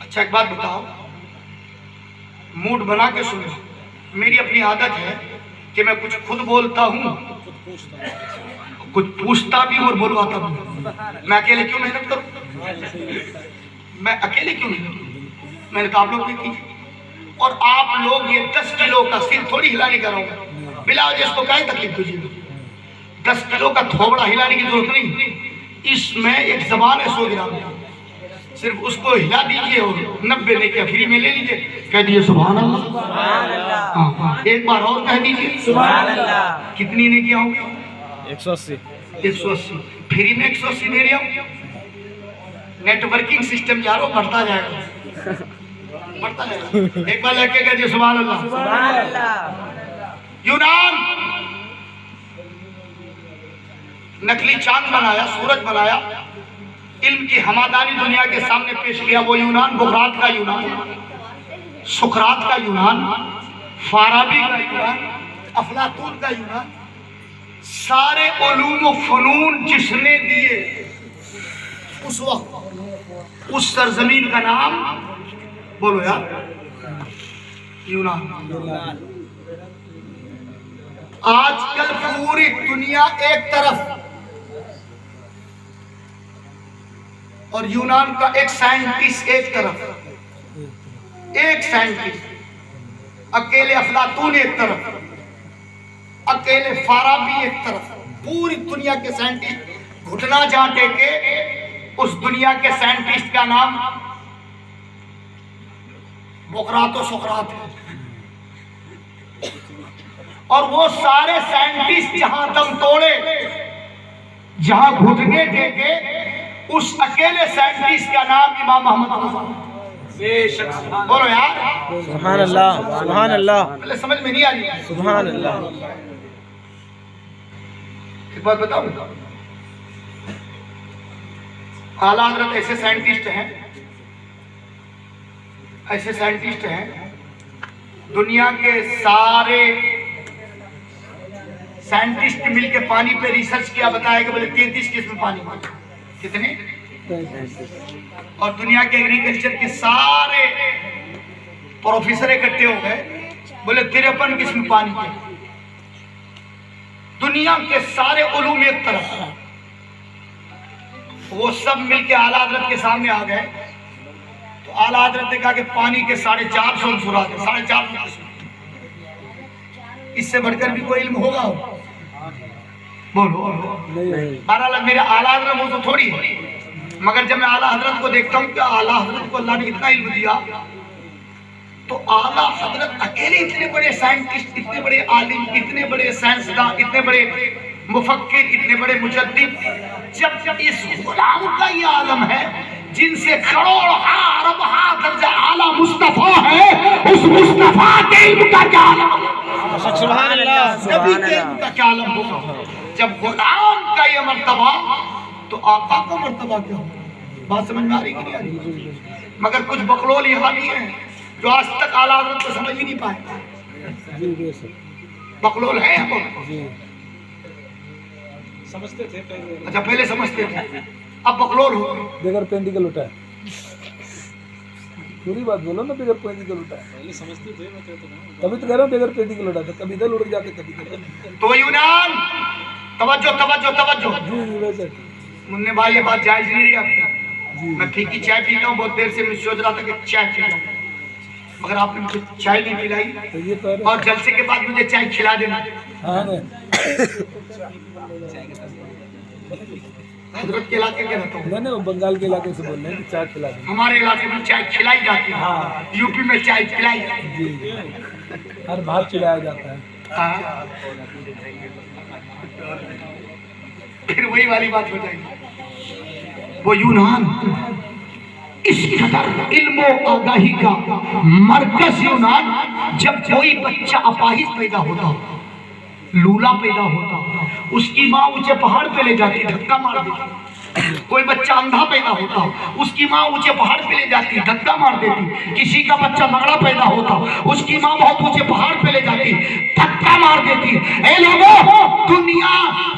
अच्छा एक बात बताओ, मूड बना के सुनो। मेरी अपनी आदत है कि मैं कुछ खुद बोलता हूँ, कुछ पूछता भी और बोलवाता भी। मैं अकेले क्यों मेहनत करूँ? मैं अकेले क्यों नहीं? मैंने कहा आप लोग भी कीजिए। और आप लोग ये 10 किलो का सिर थोड़ी हिलाने का रहोगे, बिला जिसको कहीं तकलीफ तुझे 10 किलो का थोबड़ा हिलाने की जरूरत नहीं। इसमें एक जबान है 100 ग्राम, सिर्फ उसको हिला दीजिए और 90 ने क्या फ्री में ले लीजिए। कह दिए सुभान अल्लाह। हाँ, एक बार और कह दीजिए सुभान अल्लाह। कितनी ने किया होगा? 180 फ्री में 180 दे रहा हूँ। नेटवर्किंग सिस्टम यारों बढ़ता जाएगा, बढ़ता जाएगा। एक बार लेके कह दिए सुभान अल्लाह। यूनान नकली चांद बनाया, सूरज बनाया, इल्म की हमादानी दुनिया के सामने पेश किया। वो यूनान, बुकरात का यूनान, सुकरात का यूनान, फाराबी का यूनान, अफलातून का यूनान, सारे उलूम व फनून जिसने दिए उस वक्त उस सरजमीन का नाम बोलो यार, यूनान। आजकल पूरी दुनिया एक तरफ और यूनान का एक साइंटिस्ट एक तरफ। एक साइंटिस्ट अकेले, अफलातून एक तरफ, अकेले फाराबी एक तरफ। पूरी दुनिया के साइंटिस्ट घुटना जहां टेके, उस दुनिया के साइंटिस्ट का नाम बुकरातो सुकरात है। और वो सारे साइंटिस्ट जहां दम तोड़े, जहां घुटने टेके, उस अकेले साइंटिस्ट का नाम इमाम मोहम्मद रसूल। बोलो यार सुभान अल्लाह, सुभान अल्लाह। पहले समझ में नहीं आ रही, सुभान अल्लाह। एक बात बताऊं, आला हज़रत ऐसे साइंटिस्ट हैं, ऐसे साइंटिस्ट हैं, दुनिया के सारे साइंटिस्ट मिलके पानी पे रिसर्च किया, बताया कि बोले 33 किस्म पानी। कितने? और दुनिया के एग्रीकल्चर के सारे प्रोफेसर इकट्ठे हो गए, बोले 53 किस्म पानी के। दुनिया के सारे उलूम एक तरफ, वो सब मिलके आला हज़रत के सामने आ गए। तो आला हज़रत ने कहा कि पानी के 450 अंसुरात है, 450 किस्म। इससे बढ़कर भी कोई इल्म होगा? बोलो। बहरहाल मेरे आला हज़रत मुझे थोड़ी है, मगर जब मैं आला हज़रत को देखता हूँ कि आला हज़रत को अल्लाह ने इतना इल्म दिया, तो आला हज़रत अकेले इतने बड़े साइंटिस्ट, इतने बड़े आलिम, इतने बड़े साइंसदान, इतने बड़े मुफक्किर, इतने बड़े मुजद्दिद, जब इस गुलाम का ये आलम है जिनसे करोड़ अरब दर्जा आला मुस्तफा है, उस मुस्तफा के इल्म का क्या आलम, सुभान अल्लाह, नबी के इल्म का क्या आलम होगा? जब गुलाम का ये मर्तबा, तो आका का मर्तबा क्या होगा? बात समझ में आ रही कि नहीं आ रही? मगर कुछ बकलोल यहाँ भी हैं जो आज तक आला हज़रत को समझ ही नहीं पाए। बकलोल है यहाँ पर, समझते थे पहले। अच्छा पहले समझते थे, अब बकलोल हो। बगैर पेंदी का लुटा है, पूरी बात बोलो ना। बगैर पेंदी का लुटा है, पहले समझते थे, मैं कहता हूं। तभी तो कह रहा हूं बगैर पेंदी का लुटा था, कभी इधर उड़ जाते, कभी इधर। तो यूनान, तवज्जो तवज्जो तवज्जो। जी वैसे मुन्ने भाई ये बात जायज नहीं रही आपकी। मैं फीकी चाय पीता हूँ, बहुत देर से मैं सोच रहा था कि चाय पी लूं, मगर आपने मुझे चाय नहीं पिलाई। तो ये तो और जलसे के बाद मुझे चाय खिला देना। हाँ हजरत के इलाके के रहता हूँ। नहीं वो बंगाल के इलाके से बोल रहे हैं कि चाय खिला दें। हमारे इलाके में चाय खिलाई जाती है, हाँ। यूपी में चाय पिलाई जाती है। जी हर भात खिलाया जाता है। हाँ। फिर वही वाली बात हो जाएगी। वो यूनान इस कदर इल्म आगाही का मरकज यूनान, जब कोई बच्चा अपाहिज पैदा होता, लूला पैदा होता, उसकी माँ ऊंचे पहाड़ पे ले जाती, धक्का मार देती। कोई बच्चा अंधा पैदा होता, उसकी माँ ऊंचे पहाड़ पे ले जाती, धक्का मार देती। किसी का बच्चा लंगड़ा पैदा होता, उसकी माँ बहुत ऊंचे पहाड़ पे ले जाती, धक्का मार देती। ए लोगों, दुनिया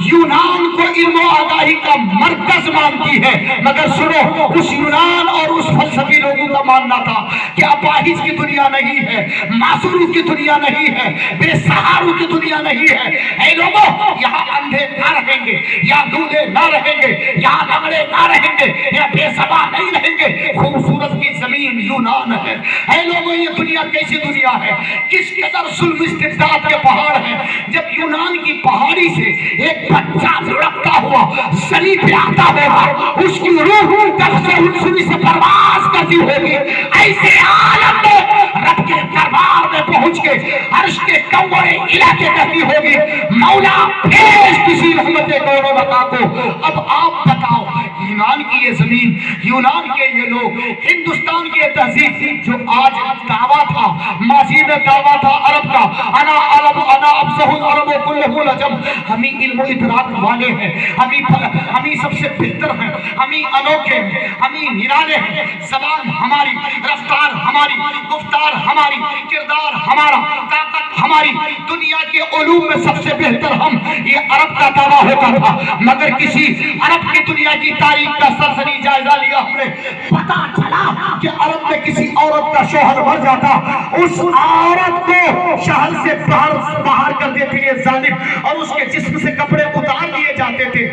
यूनान को इल्म आगाही का मरकज मानती है, मगर सुनो, उस यूनान और उस फलसफी लोगों का मानना था कि अपाहिज की दुनिया नहीं है, मासूम की दुनिया नहीं है, बेसहारों की दुनिया नहीं है। ए लोगों, यहाँ अंधे ना रहेंगे, यहाँ दूल्हे ना रहेंगे, यहाँ लंगड़े ना रहेंगे, यहाँ बेसबा नहीं रहेंगे। खूबसूरत की जमीन यूनान है। ऐ लोगों, ये दुनिया कैसी दुनिया है, किस कदर जुल्म इस्तिबदाद के पहाड़ है। जब यूनान की पहाड़ी से एक बच्चा लुढ़कता हुआ जमीन पे आता होगा, उसकी रूह तब से परवास करती होगी। ऐसे आलम में रब के दरबार में पहुंच के अर्श के कौवे इलाके कहती होगी, मौला भेज किसी रहमत कौनो बता को। अब आप बताओ, यूनान की ये जमीन, यूनान के ये लोग, हिंदुस्तान की ये तहजीब जो आज दावा था, माजी में दावा था अरब का, अना अरब अना अफसहुल अरब कुल्लुहुल अजम, हम ही इल्म इदराक वाले हैं, हम ही सबसे बेहतर हैं, हम ही अनोखे हैं, हम ही निराले हैं। ज़बान हमारी, रफ्तार हमारी, गुफ्तार हमारी, किरदार हमारा, ताकत हमारी, दुनिया के उलूम में सबसे बेहतर हम, ये अरब का दावा होता था। मगर किसी अरब की दुनिया की तारीख का सरसरी जायजा लिया हमने, पता चला कि अरब में किसी औरत का शौहर मर जाता, उस औरत को शहर से बाहर कर देते ये जालिम, और उसके जिस्म से कपड़े उतार दिए जाते थे।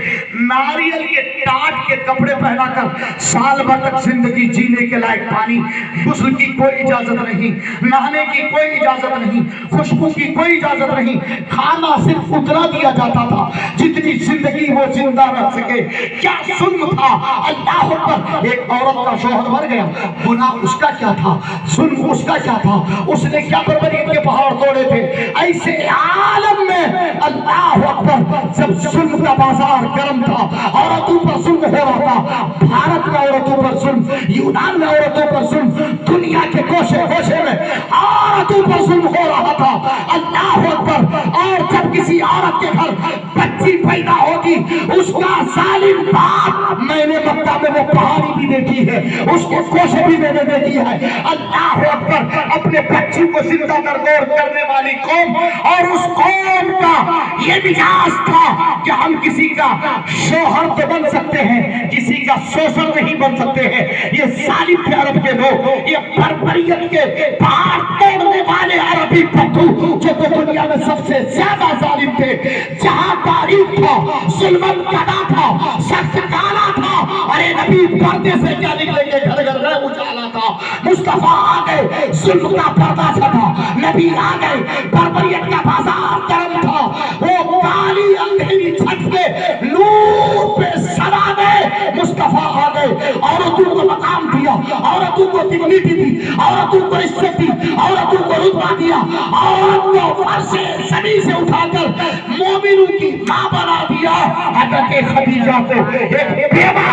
नारियल के टाट के कपड़े पहनाकर साल भर तक जिंदगी जीने के लायक पानी, गुस्ल की कोई इजाजत नहीं, नहाने की कोई इजाजत नहीं, खुशबू की कोई इजाजत नहीं, खाना सिर्फ उतना दिया जाता था जितनी जिंदगी वो जिंदा रह सके। क्या जुल्म था, अल्लाह पर। एक औरत का शौहर मर गया, गुनाह उसका क्या था, जुल्म उसका क्या था, उसने क्या बर्बरीत के पहाड़ तोड़े थे। ऐसे आलम में अल्लाह अकबर, जब जुल्म का बाजार गर्म था, औरतों पर जुल्म हो रहा था, भारत में औरतों पर जुल्म, यूनान में औरतों पर जुल्म, दुनिया के कोशे कोशे में औरतों पर जुल्म हो रहा था। अल्लाह अकबर। और जब किसी औरत के घर बच्ची पैदा होगी, उसका जालिम बाप, मैंने मक्का में वो पहाड़ी भी देखी है, उसके कोशे भी मैंने देखी है। अल्लाह अकबर। अपने बच्ची को जिंदा दरगोर करने वाली कौम, और उस कौम का ये मिजाज था कि हम किसी का शौहर तो बन सकते हैं, किसी का शोषण नहीं बन सकते हैं। ये जालिम थे अरब के लोग, ये बर्बरियत के पहाड़ तोड़ने वाले अरबी फतू, जो तो दुनिया में सबसे ज्यादा जालिम थे। जहां तारीफ था, जुल्मत कदा था, सख्त काला था। अरे नबी पर्दे से क्या निकलेंगे, घर घर में उजाला था। मुस्तफा आ गए, जुल्म का पर्दा छटा, नबी आ गए, बर्बरियत का बाजार गर्म था। वो काली अंधेरी छत पे नूर पे सदा में मुस्तफा आ गए। औरतों को मकाम दिया, औरतों को डिग्निटी दी, औरतों को इज्जत दी, औरतों को रुतबा दिया, औरत को फर्शे ज़मीन से उठाकर मोमिनों की मां बना दिया। हज़रत खदीजा को एक बेवा।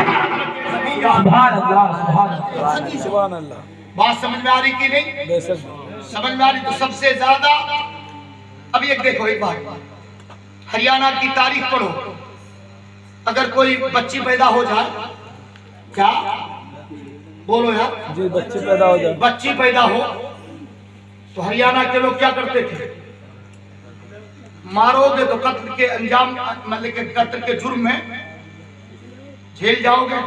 सुभान अल्लाह, सुभान अल्लाह। बात समझ में आ रही कि नहीं? बेशक समझ में आ रही। तो सबसे ज्यादा, अब एक देखो, एक बात, हरियाणा की तारीख पढ़ो। अगर कोई बच्ची पैदा हो जाए, क्या बोलो यार जी, बच्चे पैदा हो जाए, बच्ची पैदा हो, तो हरियाणा के लोग क्या करते थे? मारोगे तो कत्ल के अंजाम, मतलब के कत्ल के जुर्म में जेल जाओगे।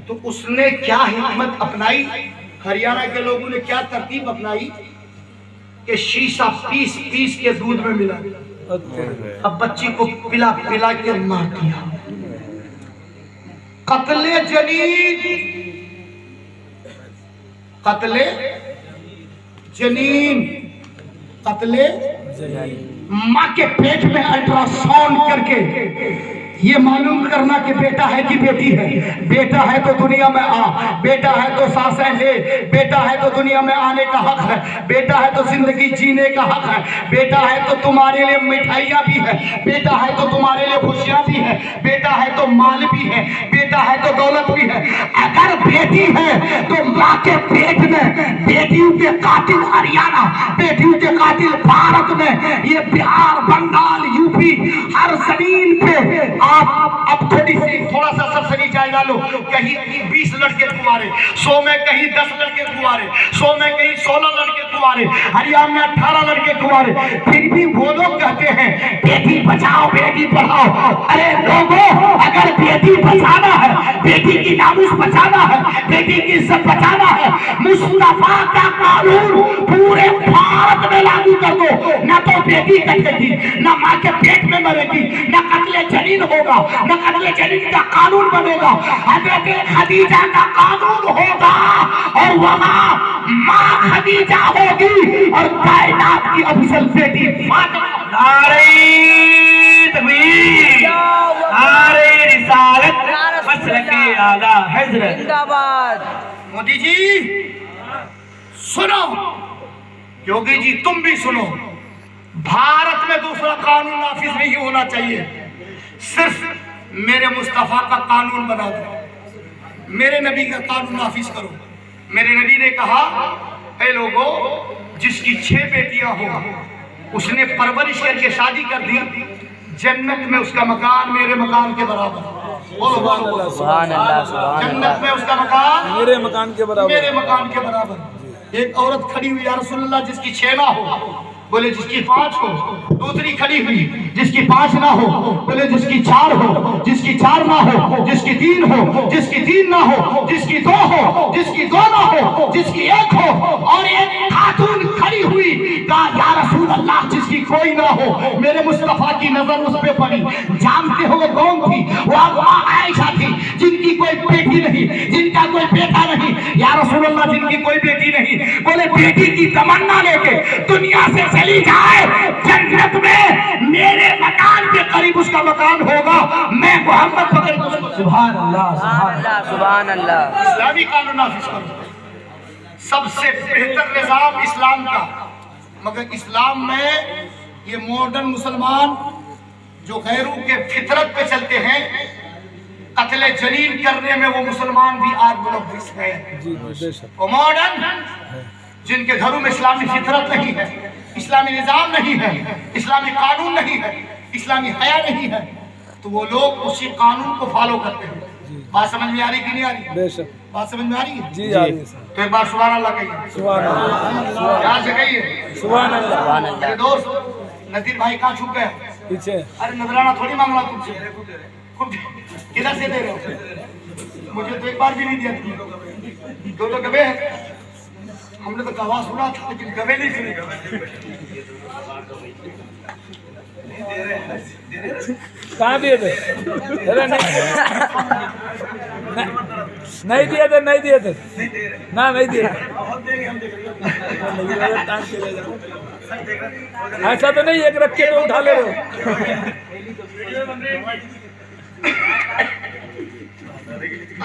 तो उसने क्या हिकमत अपनाई, हरियाणा के लोगों ने क्या तरतीब अपनाई कि शीशा पीस पीस के दूध में मिला, अब बच्ची को पिला पिला के मार दिया। कत्ले जनीन, कत्ले जनीन, कत्ले माँ के पेट में अल्ट्रासाउंड करके ये मालूम करना कि बेटा है कि बेटी है। बेटा है तो दुनिया में आ, बेटा है तो सांसें ले, बेटा है तो दुनिया में आने का हक है, बेटा है तो जिंदगी जीने का हक है, बेटा है तो तुम्हारे लिए मिठाइयाँ भी है, बेटा है तो तुम्हारे लिए खुशियाँ भी है, बेटा है तो माल भी है, बेटा है तो दौलत भी है। अगर बेटी है तो माँ के पेट में बेटियों के कातिल हरियाणा, बेटियों के कातिल भारत में, ये बिहार, बंगाल, यूपी, हर जमीन पे आप अब थोड़ा सा सरसरी जायजा लो। कहीं 20 लड़के कुंवारे, 100 में कहीं 10 लड़के कुंवारे, 100 में कहीं 16 लड़के कुंवारे, हरियाणा में 18 लड़के कुंवारे, फिर भी वो लोग कहते हैं बेटी बचाओ बेटी पढ़ाओ। अरे लोगों, अगर बेटी बचाना है, बेटी की नामुस बचाना है, बेटी की इज्जत बचाना है, मुस्तफा का कानून पूरे भारत में लागू कर दो। न तो बेटी कटेगी, न माँ के पेट में मरेगी, न कत्ले जनीन होगा, न कत्ले जनीन का कानून बनेगा, हज़रत खदीजा का कानून होगा और वहाँ माँ खदीजा होगी और कायनात की अफजल बेटी फातिमा। नारे तकबीर, नारे रिसालत, मसलके आला हज़रत जिंदाबाद। मोदी जी सुनो, योगी जी तुम भी सुनो, भारत में दूसरा कानून नाफिज नहीं होना चाहिए, सिर्फ मेरे मुस्तफा का कानून बना दो, मेरे नबी का कानून नाफिज करो। मेरे नबी ने कहा, ऐ लोगों, जिसकी 6 बेटियां हो उसने परवरिश करके शादी कर दी, जन्नत में उसका मकान मेरे मकान के बराबर। बोलो सुभान अल्लाह, सुभान जन्नत अल्लाह। में उसका मकान मेरे मकान के बराबर, मेरे मकान के बराबर। एक औरत खड़ी हुई, या रसूलल्लाह, जिसकी 6 ना हो, बोले जिसकी 5 हो। दूसरी खड़ी हुई, जिसकी 5 ना हो, बोले जिसकी 4 हो, जिसकी 4 ना हो, जिसकी 3 हो, जिसकी 3 ना हो, जिसकी 2 हो, जिसकी 2 ना हो, जिसकी 1 हो। और एक खातून खड़ी हुई, कहा या रसूल अल्लाह, जिसकी कोई ना हो। मेरे मुस्तफा की नजर उस पे पड़ी। जानते हो वो कौन थी? वो अम्मा आयशा थी, जिनकी कोई बेटी नहीं, जिनका कोई बेटा नहीं। या रसूल अल्लाह, जिनकी कोई बेटी नहीं, बोले बेटी की तमन्ना लेके दुनिया से चली जाए, जन्नत में मेरे मकान के करीब उसका मकान होगा। मैं मोहम्मद पकड़ के उसको सुभान अल्लाह, सुभान अल्लाह, सुभान अल्लाह। इस्लामी कानून नाफिज करो। सबसे बेहतर निजाम इस्लाम का, मगर इस्लाम में ये मॉडर्न मुसलमान जो गैरों के फितरत पे चलते हैं, कत्ले जलील करने में वो मुसलमान भी आज मुलव्विस है। वो मॉडर्न जिनके घरों में इस्लामी फितरत नहीं है, इस्लामी निजाम नहीं है, इस्लामी कानून नहीं है, इस्लामी हया नहीं है, तो वो लोग उसी कानून को फॉलो करते हैं। बात समझ में आ रही कि नहीं आ रही? बेशक बात समझ में आ रही है? जी आ रही है सर। तो एक बार सुभान अल्लाह कहिए। सुभान अल्लाह, यहाँ से कहिए सुभान अल्लाह। सुभान अल्लाह। मेरे दोस्त नजीर भाई कहाँ छुप गए? पीछे अरे नजराना थोड़ी मांग रहा तुमसे, खुद किधर से दे रहे हो? मुझे तो एक बार भी नहीं दिया तुमने। दो तो गवे हैं, हमने तो गवाह सुना था लेकिन गवे नहीं सुने। कहाँ दिए थे? अरे नहीं दिए थे, नहीं दिए थे ना, नहीं दिए थे। ऐसा तो नहीं एक रख के तो उठा ले रहे हो।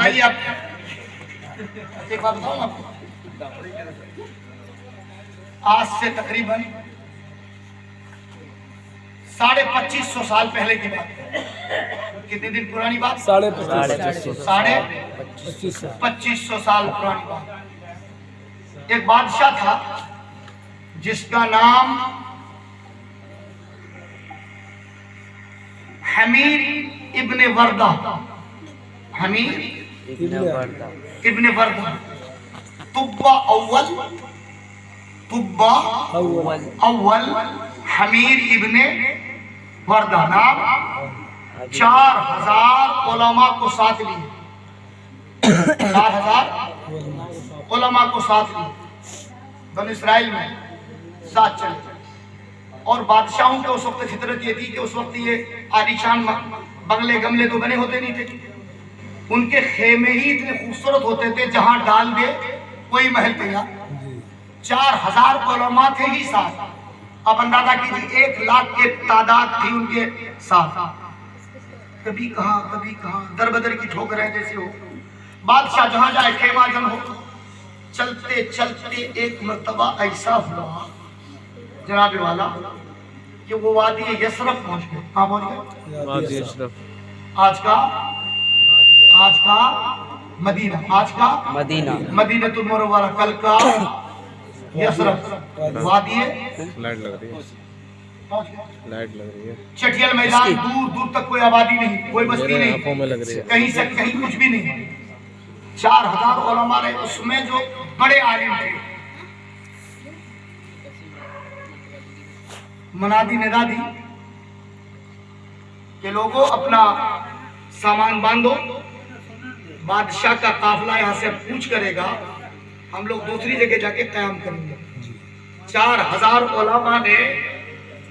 आइए आप एक बात बताऊं आपको, आज से तकरीबन 2550 साल पहले की बात है। कितने दिन पुरानी बात? 2550 साल पुरानी बात। एक बादशाह था जिसका नाम हमीर इब्ने वर्दा, हमीर इब्ने वर्दा, तुब्बा अव्वल हमीर इब्ने वर्दा नाम। 4000 उलमा को साथ लिए, 4000 उलमा को साथ लिए, बनी इस्राइल में साथ चले। और बादशाहों के उस वक्त फितरत ये थी कि उस वक्त ये आलीशान बंगले गमले तो बने होते नहीं थे, उनके खेमे ही इतने खूबसूरत होते थे जहां डाल दे कोई महल तैयार। 4000 उलमा थे ही साथ। अब अंदाजा कीजिए 1 लाख के तादाद थी उनके साथ। कभी कहाँ दर बदर की ठोकरें जैसे हो। बादशाह जहां जाए खेमा जम हो। चलते चलते एक मर्तबा ऐसा हुआ जनाबे वाला कि वो वादी यसरफ पहुंच गए। कहाँ पहुंच गए? वादी अशरफ। आज का मदीना, आज का मदीना, मदीना तुल मुनव्वरा, कल का यसरफ। वादी लाइट लग रही है, पहुंच गए। लाइट लग रही है। चटियल मैदान, दूर दूर तक कोई आबादी नहीं, कोई बस्ती मेरे आंखों में लग रही नहीं, है। कहीं से कहीं कुछ भी नहीं। 4000 उलमा रहे, उसमें जो बड़े आलिम थे, मनादी निदा दी कि लोगों अपना सामान बांधो, बादशाह का काफिला यहाँ से पूछ करेगा, हम लोग दूसरी जगह जाके क़याम करेंगे। 4000 उलमा ने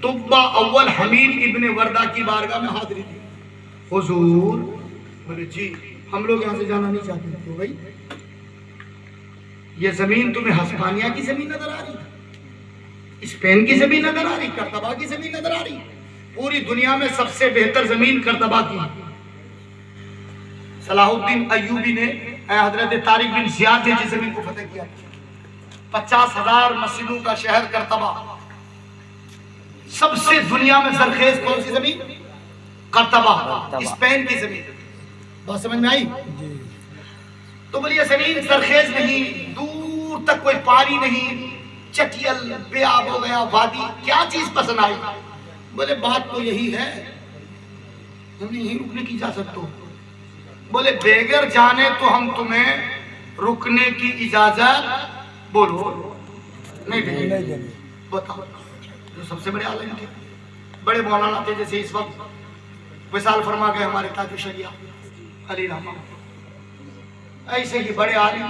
तुब्बा अव्वल हमीर इब्ने वर्दा की बारगाह में हाजिरी दी। हुजूर, बोले जी हम लोग यहाँ से जाना नहीं चाहते। तो भाई ये जमीन तुम्हें हस्पानिया की जमीन नजर आ रही, स्पेन की जमीन नजर आ रही, करतबा की जमीन नजर आ रही। पूरी दुनिया में सबसे बेहतर जमीन करतबा की। सलाहुद्दीन अय्यूबी ने हजरत तारिक बिन जियाद ने जिस जमीन को फतेह किया। 50,000 मस्जिदों का शहर करतबा। सबसे दुनिया में सरखेज कौन सी जमीन? करतबा, स्पेन की जमीन। बात समझ में आई? तो बोलिए जमीन सरखेज नहीं, दूर तक कोई पानी नहीं, चटियल बेआब हो गया वादी, क्या चीज पसंद आई? बोले बात तो यही है, हमें यहीं रुकने की इजाजत दो। बोले बेगर जाने तो हम तुम्हें रुकने की इजाजत बोलो नहीं देंगे। बताओ, जो सबसे बड़े आलिम थे, बड़े मौलाना थे, जैसे इस वक्त विसाल फरमा गए हमारे ताजु शरिया अली रहमा, ऐसे ही बड़े आलिम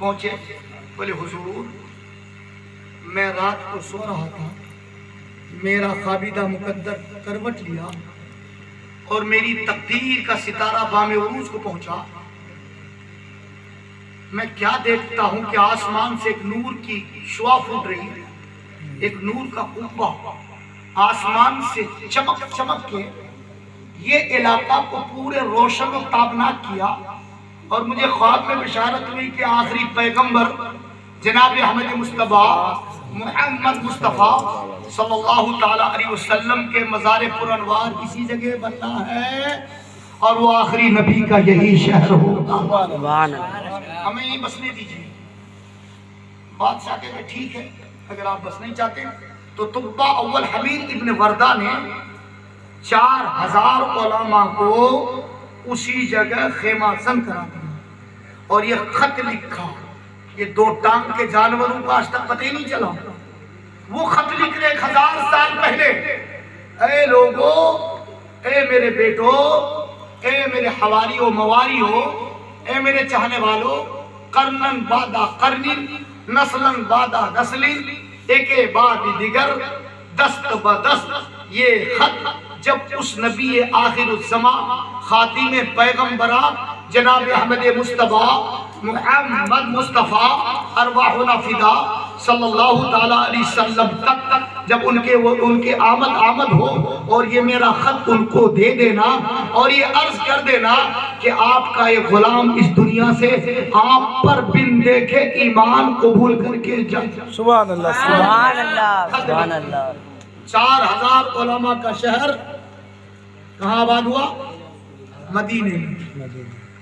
पहुंचे। बोले हुजूर, मैं रात को सो रहा था, मेरा खाबिदा मुकद्दर करवट लिया और मेरी तकदीर का सितारा बामे उरूज को पहुंचा। मैं क्या देखता हूं कि आसमान से एक नूर की शुआ फूट रही है, एक नूर का कुब्बा आसमान से चमक चमक के ये इलाका को पूरे रोशन और ताबनाक किया। और मुझे ख्वाब में बिशारत हुई कि आखिरी पैगंबर जनाब अहमद मुस्तफा मोहम्मद मुस्तफा सल्लल्लाहु ताला अलैहि वसल्लम के मज़ार पुरअनवार इसी जगह बनना है और वो आखिरी नबी का यही शहर होगा। हमें यहीं बसने दीजिए। बादशाह कहे ठीक है, अगर आप बस नहीं चाहते तो तुब्बा अव्वल हमीर इब्ने वर्दा ने 4000 उलमा को उसी जगह खेमासन करा दिया और ये खत लिखा। ये 2 टांग के जानवरों को आज तक पता ही नहीं चला। वो खत लिख रहे 1000 साल पहले, ए लोगों, ए मेरे बेटो, ए मेरे हवारी हो मवारी हो, ए मेरे चाहने वालों, करनन बादा करनिन, नस्लन बादा नस्लिन, एके बाद दिगर, दस्त बदस्त। ये खत जब उस नबी आखिरुज़्ज़मा खातिम पैगंबरा जनाब अहमद मुस्तफा मोहम्मद मुस्तफा अरवाहुना फिदा सल्लल्लाहु ताला अलैहि वसल्लम तक जब उनके आमद हो और ये मेरा खत उनको दे देना और ये अर्ज कर देना कि आपका ये गुलाम इस दुनिया से आप पर बिन देखे ईमान कबूल करके जाए। सुभान अल्लाह, सुभान अल्लाह, सुभान अल्लाह। 4000 उलमा का शहर कहाँ आबाद हुआ? मदीने में।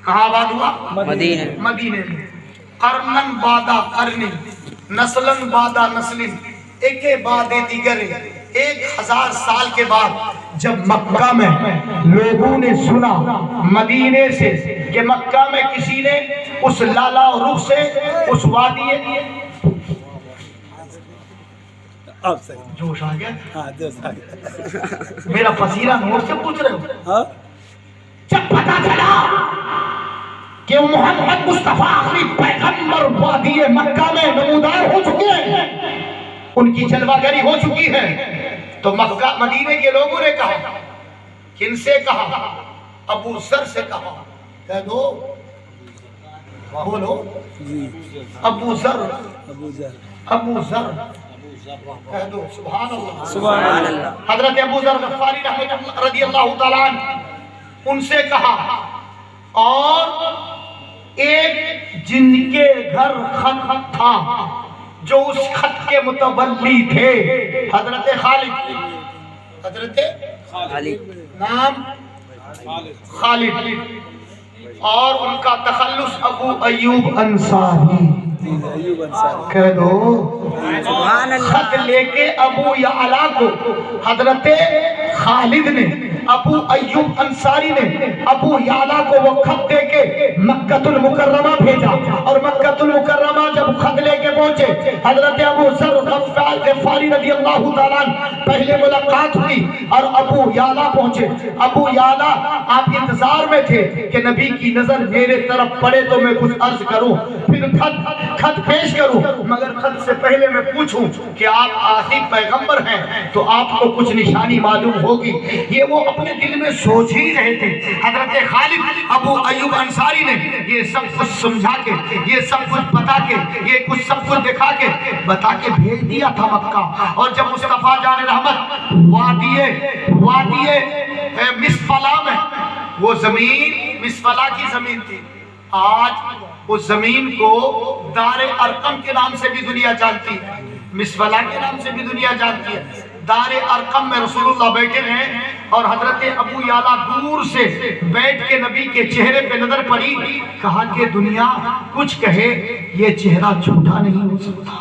कहाँ आबाद हुआ? मदीने। मदीने में। करनन बादा करनी, नस्लन बादा नस्लिन, एके बाद दिगरे। 1000 साल के बाद जब मक्का में लोगों ने सुना मदीने से कि मक्का में किसी ने उस लाला रुख से उस वादी, अब सही, जोश आ गया। हाँ जोश आ गया। मेरा पसीना नोट से पूछ रहे हो? हाँ, जब पता चला कि मोहम्मद मुस्तफा आखिरी पैगंबर वादी मक्का में नमूदार हो चुके हैं, उनकी जलवागरी हो चुकी है, तो मक्का मदीने के लोगों ने कहा, किनसे कहा? अबू जर से कहा। कह दो, बोलो जी, अबू जर, अबू जर, अबू जर कह दो। सुभान अल्लाह, सुभान अल्लाह। हजरत अबू जर गफ्फारी रज़ियल्लाहु ताला अन्हु उनसे कहा, और एक जिनके घर खत था जो उस खत के मुतवल्ली थे हजरत खालिद, नाम खालिद, और उनका तखल्लुस अबू अयूब अंसारी, कह दो खत लेके अबू याला को हजरत खालिद ने, अबू अयूब अंसारी ने अबू याला को वो खत देके मक्कतुल मुकर्रमा भेजा। और मक्कतुल मुकर्रमा जब खत लेके पहुंचे, हजरत अबू जर गफ्फारी रज़ियल्लाहु ताला पहले मुलाकात हुई और अबू याला पहुंचे। अबू याला आप इंतजार में थे कि नबी की नजर मेरे तरफ पड़े तो मैं कुछ अर्ज करूं, फिर खत पेश करूं, मगर खत से पहले मैं पूछूं कि आप आखिरी पैगंबर हैं तो आपको कुछ निशानी मालूम होगी। ये वो अपने दिल में सोच ही रहे थे। हजरत खालिद अबू अयूब अंसारी ने ये सब कुछ समझा के, ये सब कुछ बता के, ये कुछ सब कुछ दिखा के बता के भेज दिया था मक्का। और जब मुस्तफा जान रहमत वादिये मिसफला में, वो जमीन मिसफला की जमीन थी, आज उस जमीन को दारे अरकम के नाम से भी दुनिया जानती है, मिसफला के नाम से भी दुनिया जानती है। दारे अरकम में रसूलुल्लाह बैठे हैं और हजरत अबू याला दूर से बैठ के नबी के चेहरे पे नजर पड़ी, कहा कि दुनिया कुछ कहे ये चेहरा झूठा नहीं हो सकता,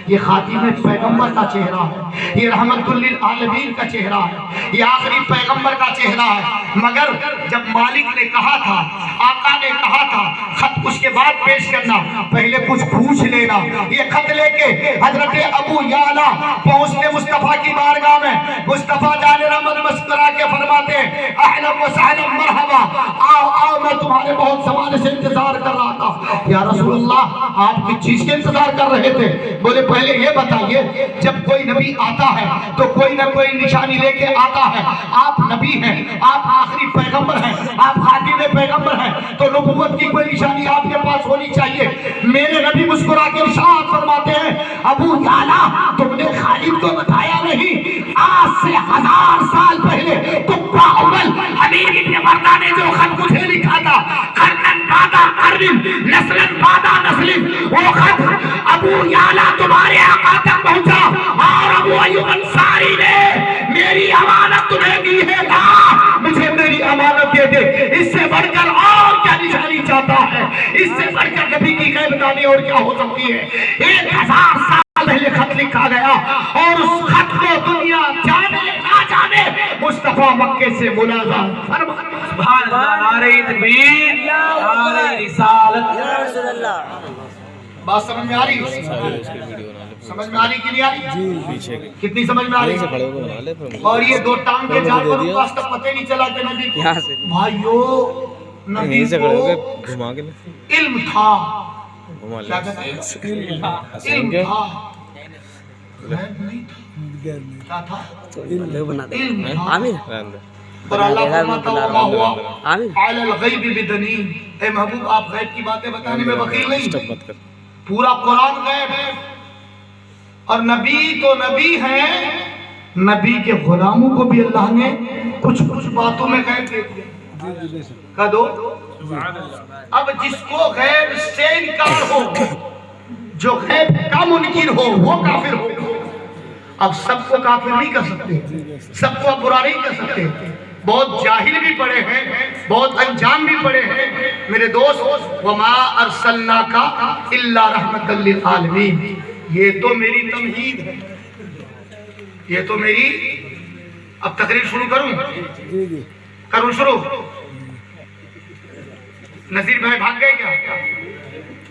ये खातिम पैगंबर का चेहरा है, ये रहमतुल लिल आलमीन का चेहरा है, ये आखिरी पैगंबर का चेहरा है। मगर जब मालिक ने कहा था, आका ने कहा था खत उसके बाद पेश करना, पहले कुछ पूछ लेना। ये खत लेके हजरत अबू याला पहुंचते मुस्तफा की बारगाह में। मुस्तफा जाने रहमत मुस्कुरा के फरमाते अहलन व सहलन मरहबा, आओ आओ, मैं तुम्हारे बहुत ज़माने से इंतजार कर रहा था। या रसूलुल्लाह, आप किस चीज के इंतजार कर रहे थे? बोले पहले ये बताइए, जब कोई नबी आता है तो कोई ना कोई निशानी लेके आता है। आप नबी हैं, आप आखिरी पैगंबर हैं, आप खातिम पैगंबर हैं, तो नबूवत की कोई निशानी आपके पास होनी चाहिए। मेरे नबी मुस्कुरा के इरशाद फरमाते हैं, अबू याला तुमने खालिद को बताया नहीं, आज से 1000 साल पहले तुक्का अव्वल अमीर इब्न मर्दा ने जो खत मुझे लिखा था, करनन बादा करनिन नस्लन बादा नस्लिन, वो खत अबू याला तुम्हारे आका तक पहुंचा और अबू अयूब अंसारी ने मेरी अमानत तुम्हें दी है, मुझे मेरी अमानत दे दे। इससे बढ़कर और क्या निशानी चाहता है? इससे बढ़कर नबी की गैबदानी और क्या हो सकती है? 1000 साल पहले खत लिखा गया और उस खत को दुनिया जाने ना जाने मुस्तफा मक्के से मुलाकात बात समझ में आ रही? समझ में आ रही कि नहीं आ रही? कितनी समझ में आ रही? और ये दो टांग के जानवरों को आज तक पता नहीं चला कि नबी को, भाइयों नबी को घुमा के इल्म था, क्या कहते हैं? इल्म था, नहीं था, क्या था? इल्म था। और अल्लाह फरमाता हुआ अलल गैबि बिदनीन, ए महबूब आप गैब की बातें बताने में वकील नहीं, पूरा कुरान गैब है। और नबी तो नबी है, नबी के गुलामों को भी अल्लाह ने कुछ कुछ बातों में गैब दे दिया। कह दो, अब जिसको गैब से इनकार हो, जो गैब का मुनकिर हो, वो काफिर हो। अब सबको काफिर नहीं कर सकते, सबको अब बुरा नहीं कर सकते। बहुत जाहिल भी पड़े हैं, बहुत अनजान भी पड़े हैं मेरे दोस्त। वमा अरसलनाका इल्ला रहमतल लिल आलमीन, ये तो मेरी तमहीद है, ये तो मेरी। अब तकरीर शुरू करूं? करूं शुरू? नजीर भाई भाग गए क्या?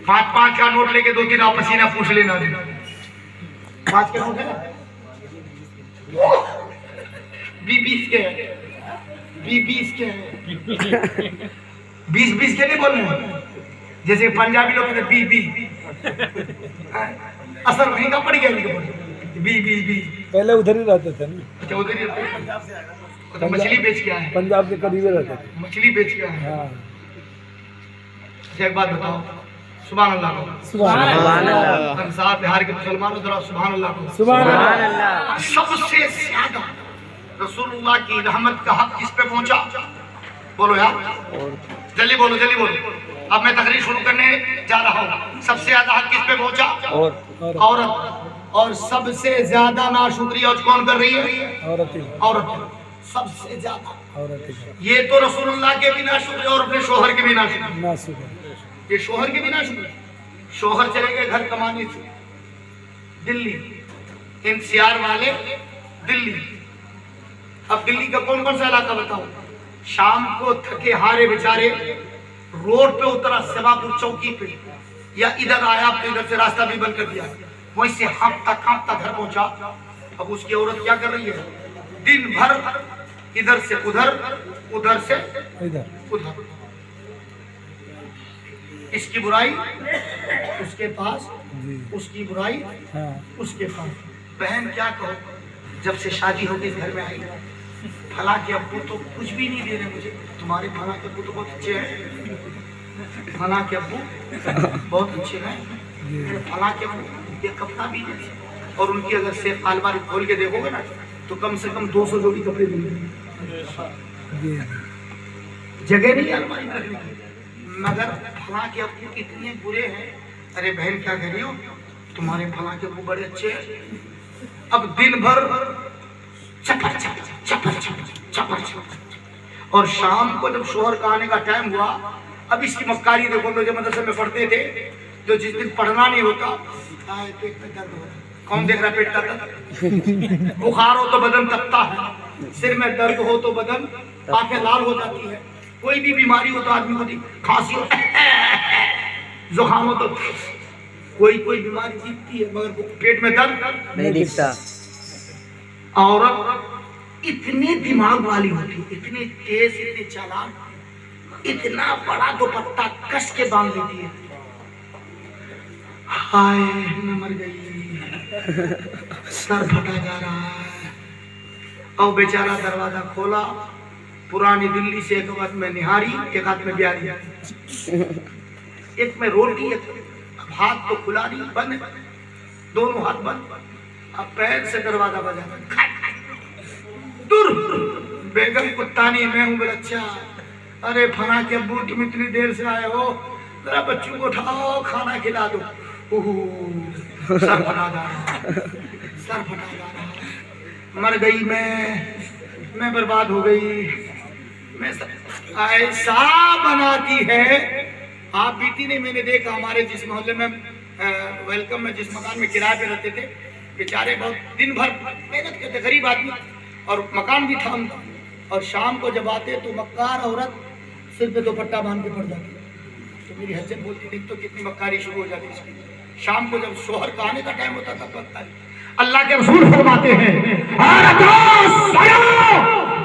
5-5 का नोट लेके 2-3 आप पसीना पूछ लेना। 5 के नोट है ना? 20 के, 20 के, 20 के नहीं बोल रहे, जैसे पंजाबी लोग कहते 20 असर वहीं का पड़ गया इनके। 20 पहले उधर ही रहते थे ना। अच्छा, उधर ही तो मछली बेच के आए, पंजाब के करीब रहते थे, मछली बेच के आए। हाँ। एक बात बताओ, सुभान अल्लाह, सुभान अल्लाह, अंसार बिहार के मुसलमानों जरा सुभान अल्लाह, सुभान अल्लाह। सबसे ज्यादा रसूलुल्लाह की रहमत का हक किस पे पहुंचा? बोलो यार, जल्दी बोलो जल्दी बोलो। अब मैं तकरीर शुरू करने जा रहा हूँ। सबसे ज्यादा हक किस पे पहुंचा? औरत। और सबसे ज्यादा नाशुक्रिया आज कौन कर रही है? औरत। सबसे ज्यादा औरत। ये तो रसूलुल्लाह के भी नाशुक्र और अपने शोहर के भी नाशुक्र। ये शोहर के भी नाशुक्र। शोहर चले गए घर कमाने से दिल्ली, एनसीआर वाले दिल्ली। अब दिल्ली का कौन कौन सा इलाका बताओ? शाम को थके हारे बेचारे रोड पे उतरा सेवापुर चौकी पे, या इधर आया तो इधर से रास्ता भी बंद कर दिया, वहीं से हाँफता कांपता घर पहुंचा। अब उसकी औरत क्या कर रही है? दिन भर इधर से उधर, उधर से उधर। इसकी बुराई उसके पास, उसकी बुराई उसके पास। बहन क्या कहो, जब से शादी होगी इस घर में आई, फला के अब्बू तो कुछ भी नहीं दे रहे मुझे। तुम्हारे फला के अब्बू तो बहुत अच्छे हैं, फला के अब्बू बहुत अच्छे हैं, फला के अब्बू ये कपड़ा भी नहीं। और उनकी अगर सेफ अलमारी खोल के देखोगे ना तो कम से कम 200 जोड़ी कपड़े मिलेंगे। जगह नहीं अलमारी रखने की, मगर फला के अब्बू कितने बुरे हैं। अरे बहन क्या कह रही हो, तुम्हारे फला के अब्बू बड़े अच्छे हैं। अब दिन भर चपर चपर चपर चपर चपर चपर। और शाम को जब शोहर का आने का टाइम हुआ, अब इसकी मक्कारी देखो। तो जब मदरसे में पढ़ते थे, जो जिस दिन पढ़ना नहीं होता, पेट में दर्द होता। कौन देख रहा पेट का दर्द? बुखार हो तो बदन तपता है, सिर में दर्द हो तो बदन, आंखें लाल हो जाती है। कोई भी बीमारी हो तो आदमी को खांसी हो, जुकाम हो तो, कोई कोई बीमारी दिखती है मगर पेट में दर्द नहीं दिखता। औरत इतने दिमाग वाली होती, इतनी तेज, इतनी चालाक, इतना बड़ा दुपट्टा कस के बांध लेती है। हाय मैं मर गई, सर फटा जा रहा है। और बेचारा दरवाजा खोला, पुरानी दिल्ली से एक हाथ में निहारी, एक हाथ में ब्यारी, एक में रोटी, एक हाथ तो खुला नहीं, बंद, दोनों हाथ बंद। अब पैर से दरवाजा बजा, दूर बेगम कुत्ता नहीं, मैं हूँ। अच्छा, अरे फना के अब्बू तुम इतनी देर से आए हो, जरा बच्चों को उठाओ, खाना खिला दो। सर फटा जा रहा, सर फटा जा रहा, मर गई मैं बर्बाद हो गई। मैं ऐसा बनाती है, आप बीती नहीं। मैंने देखा हमारे जिस मोहल्ले में वेलकम में जिस मकान में किराए पे रहते थे, बेचारे बहुत दिन भर मेहनत करते, गरीब आदमी, और मकान भी था उनका। और शाम को जब आते तो मक्कार औरत सिर पे दुपट्टा बांध के पड़ जाती। तो मेरी हस्बैंड बोलती थी तो कितनी मक्कारी शुरू हो जाती इसकी। शाम को जब शोहर का आने का टाइम होता था मक्कारी। अल्लाह के रसूल फरमाते हैं,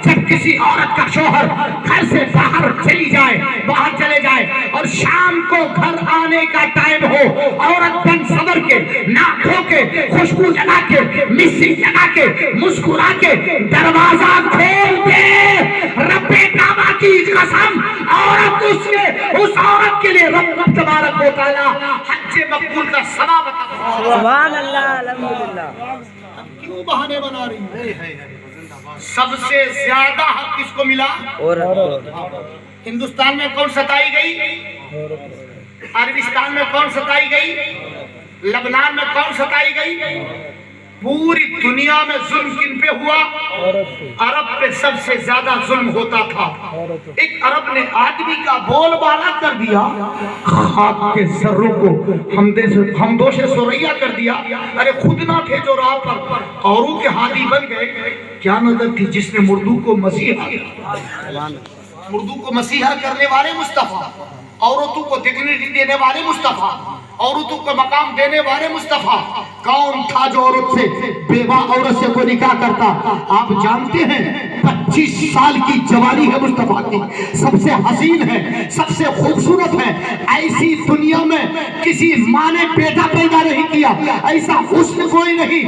जब किसी औरत का शोहर घर से बाहर चली जाए, बाहर चले जाए, और शाम को घर आने का टाइम हो, औरत बन सवर के, नाक धो के, खुशबू लगा के, मिश्री लगा के, मुस्कुरा के दरवाजा खोल दे, रब्बे काबा की कसम, औरत उस औरत के लिए रब तबारक व तआला हज मकबूल का सवाब अता फरमाता। सुभान अल्लाह, अल्हम्दुलिल्लाह। क्यों बहाने बना रही है? सबसे ज्यादा हक किसको मिला? हिंदुस्तान में कौन सताई गई? अरबिस्तान में कौन सताई गई? लबनान में कौन सताई गई? पूरी दुनिया में जुल्म किन पे हुआ? अरब पे सबसे ज्यादा जुल्म होता था। एक अरब ने आदमी का बोलबाला कर दिया, खाक के सर्रों को हमदोश सुरैया कर दिया। अरे खुद ना थे जो राह पर, औरों के हादी बन गए। क्या नजर थी जिसने मुर्दू को मसीहा, मुर्दू को मसीहा करने वाले मुस्तफा, औरतों को डिग्निटी देने वाले मुस्तफा, औरतों को मकाम देने वाले मुस्तफा। कौन था जो औरत से, बेवा औरत से कोई निकाह करता? आप जानते हैं 25 साल की जवानी है मुस्तफा की, सबसे हसीन है, सबसे खूबसूरत है। ऐसी दुनिया में किसी माँ ने बेटा पैदा नहीं किया, ऐसा हुस्न कोई नहीं।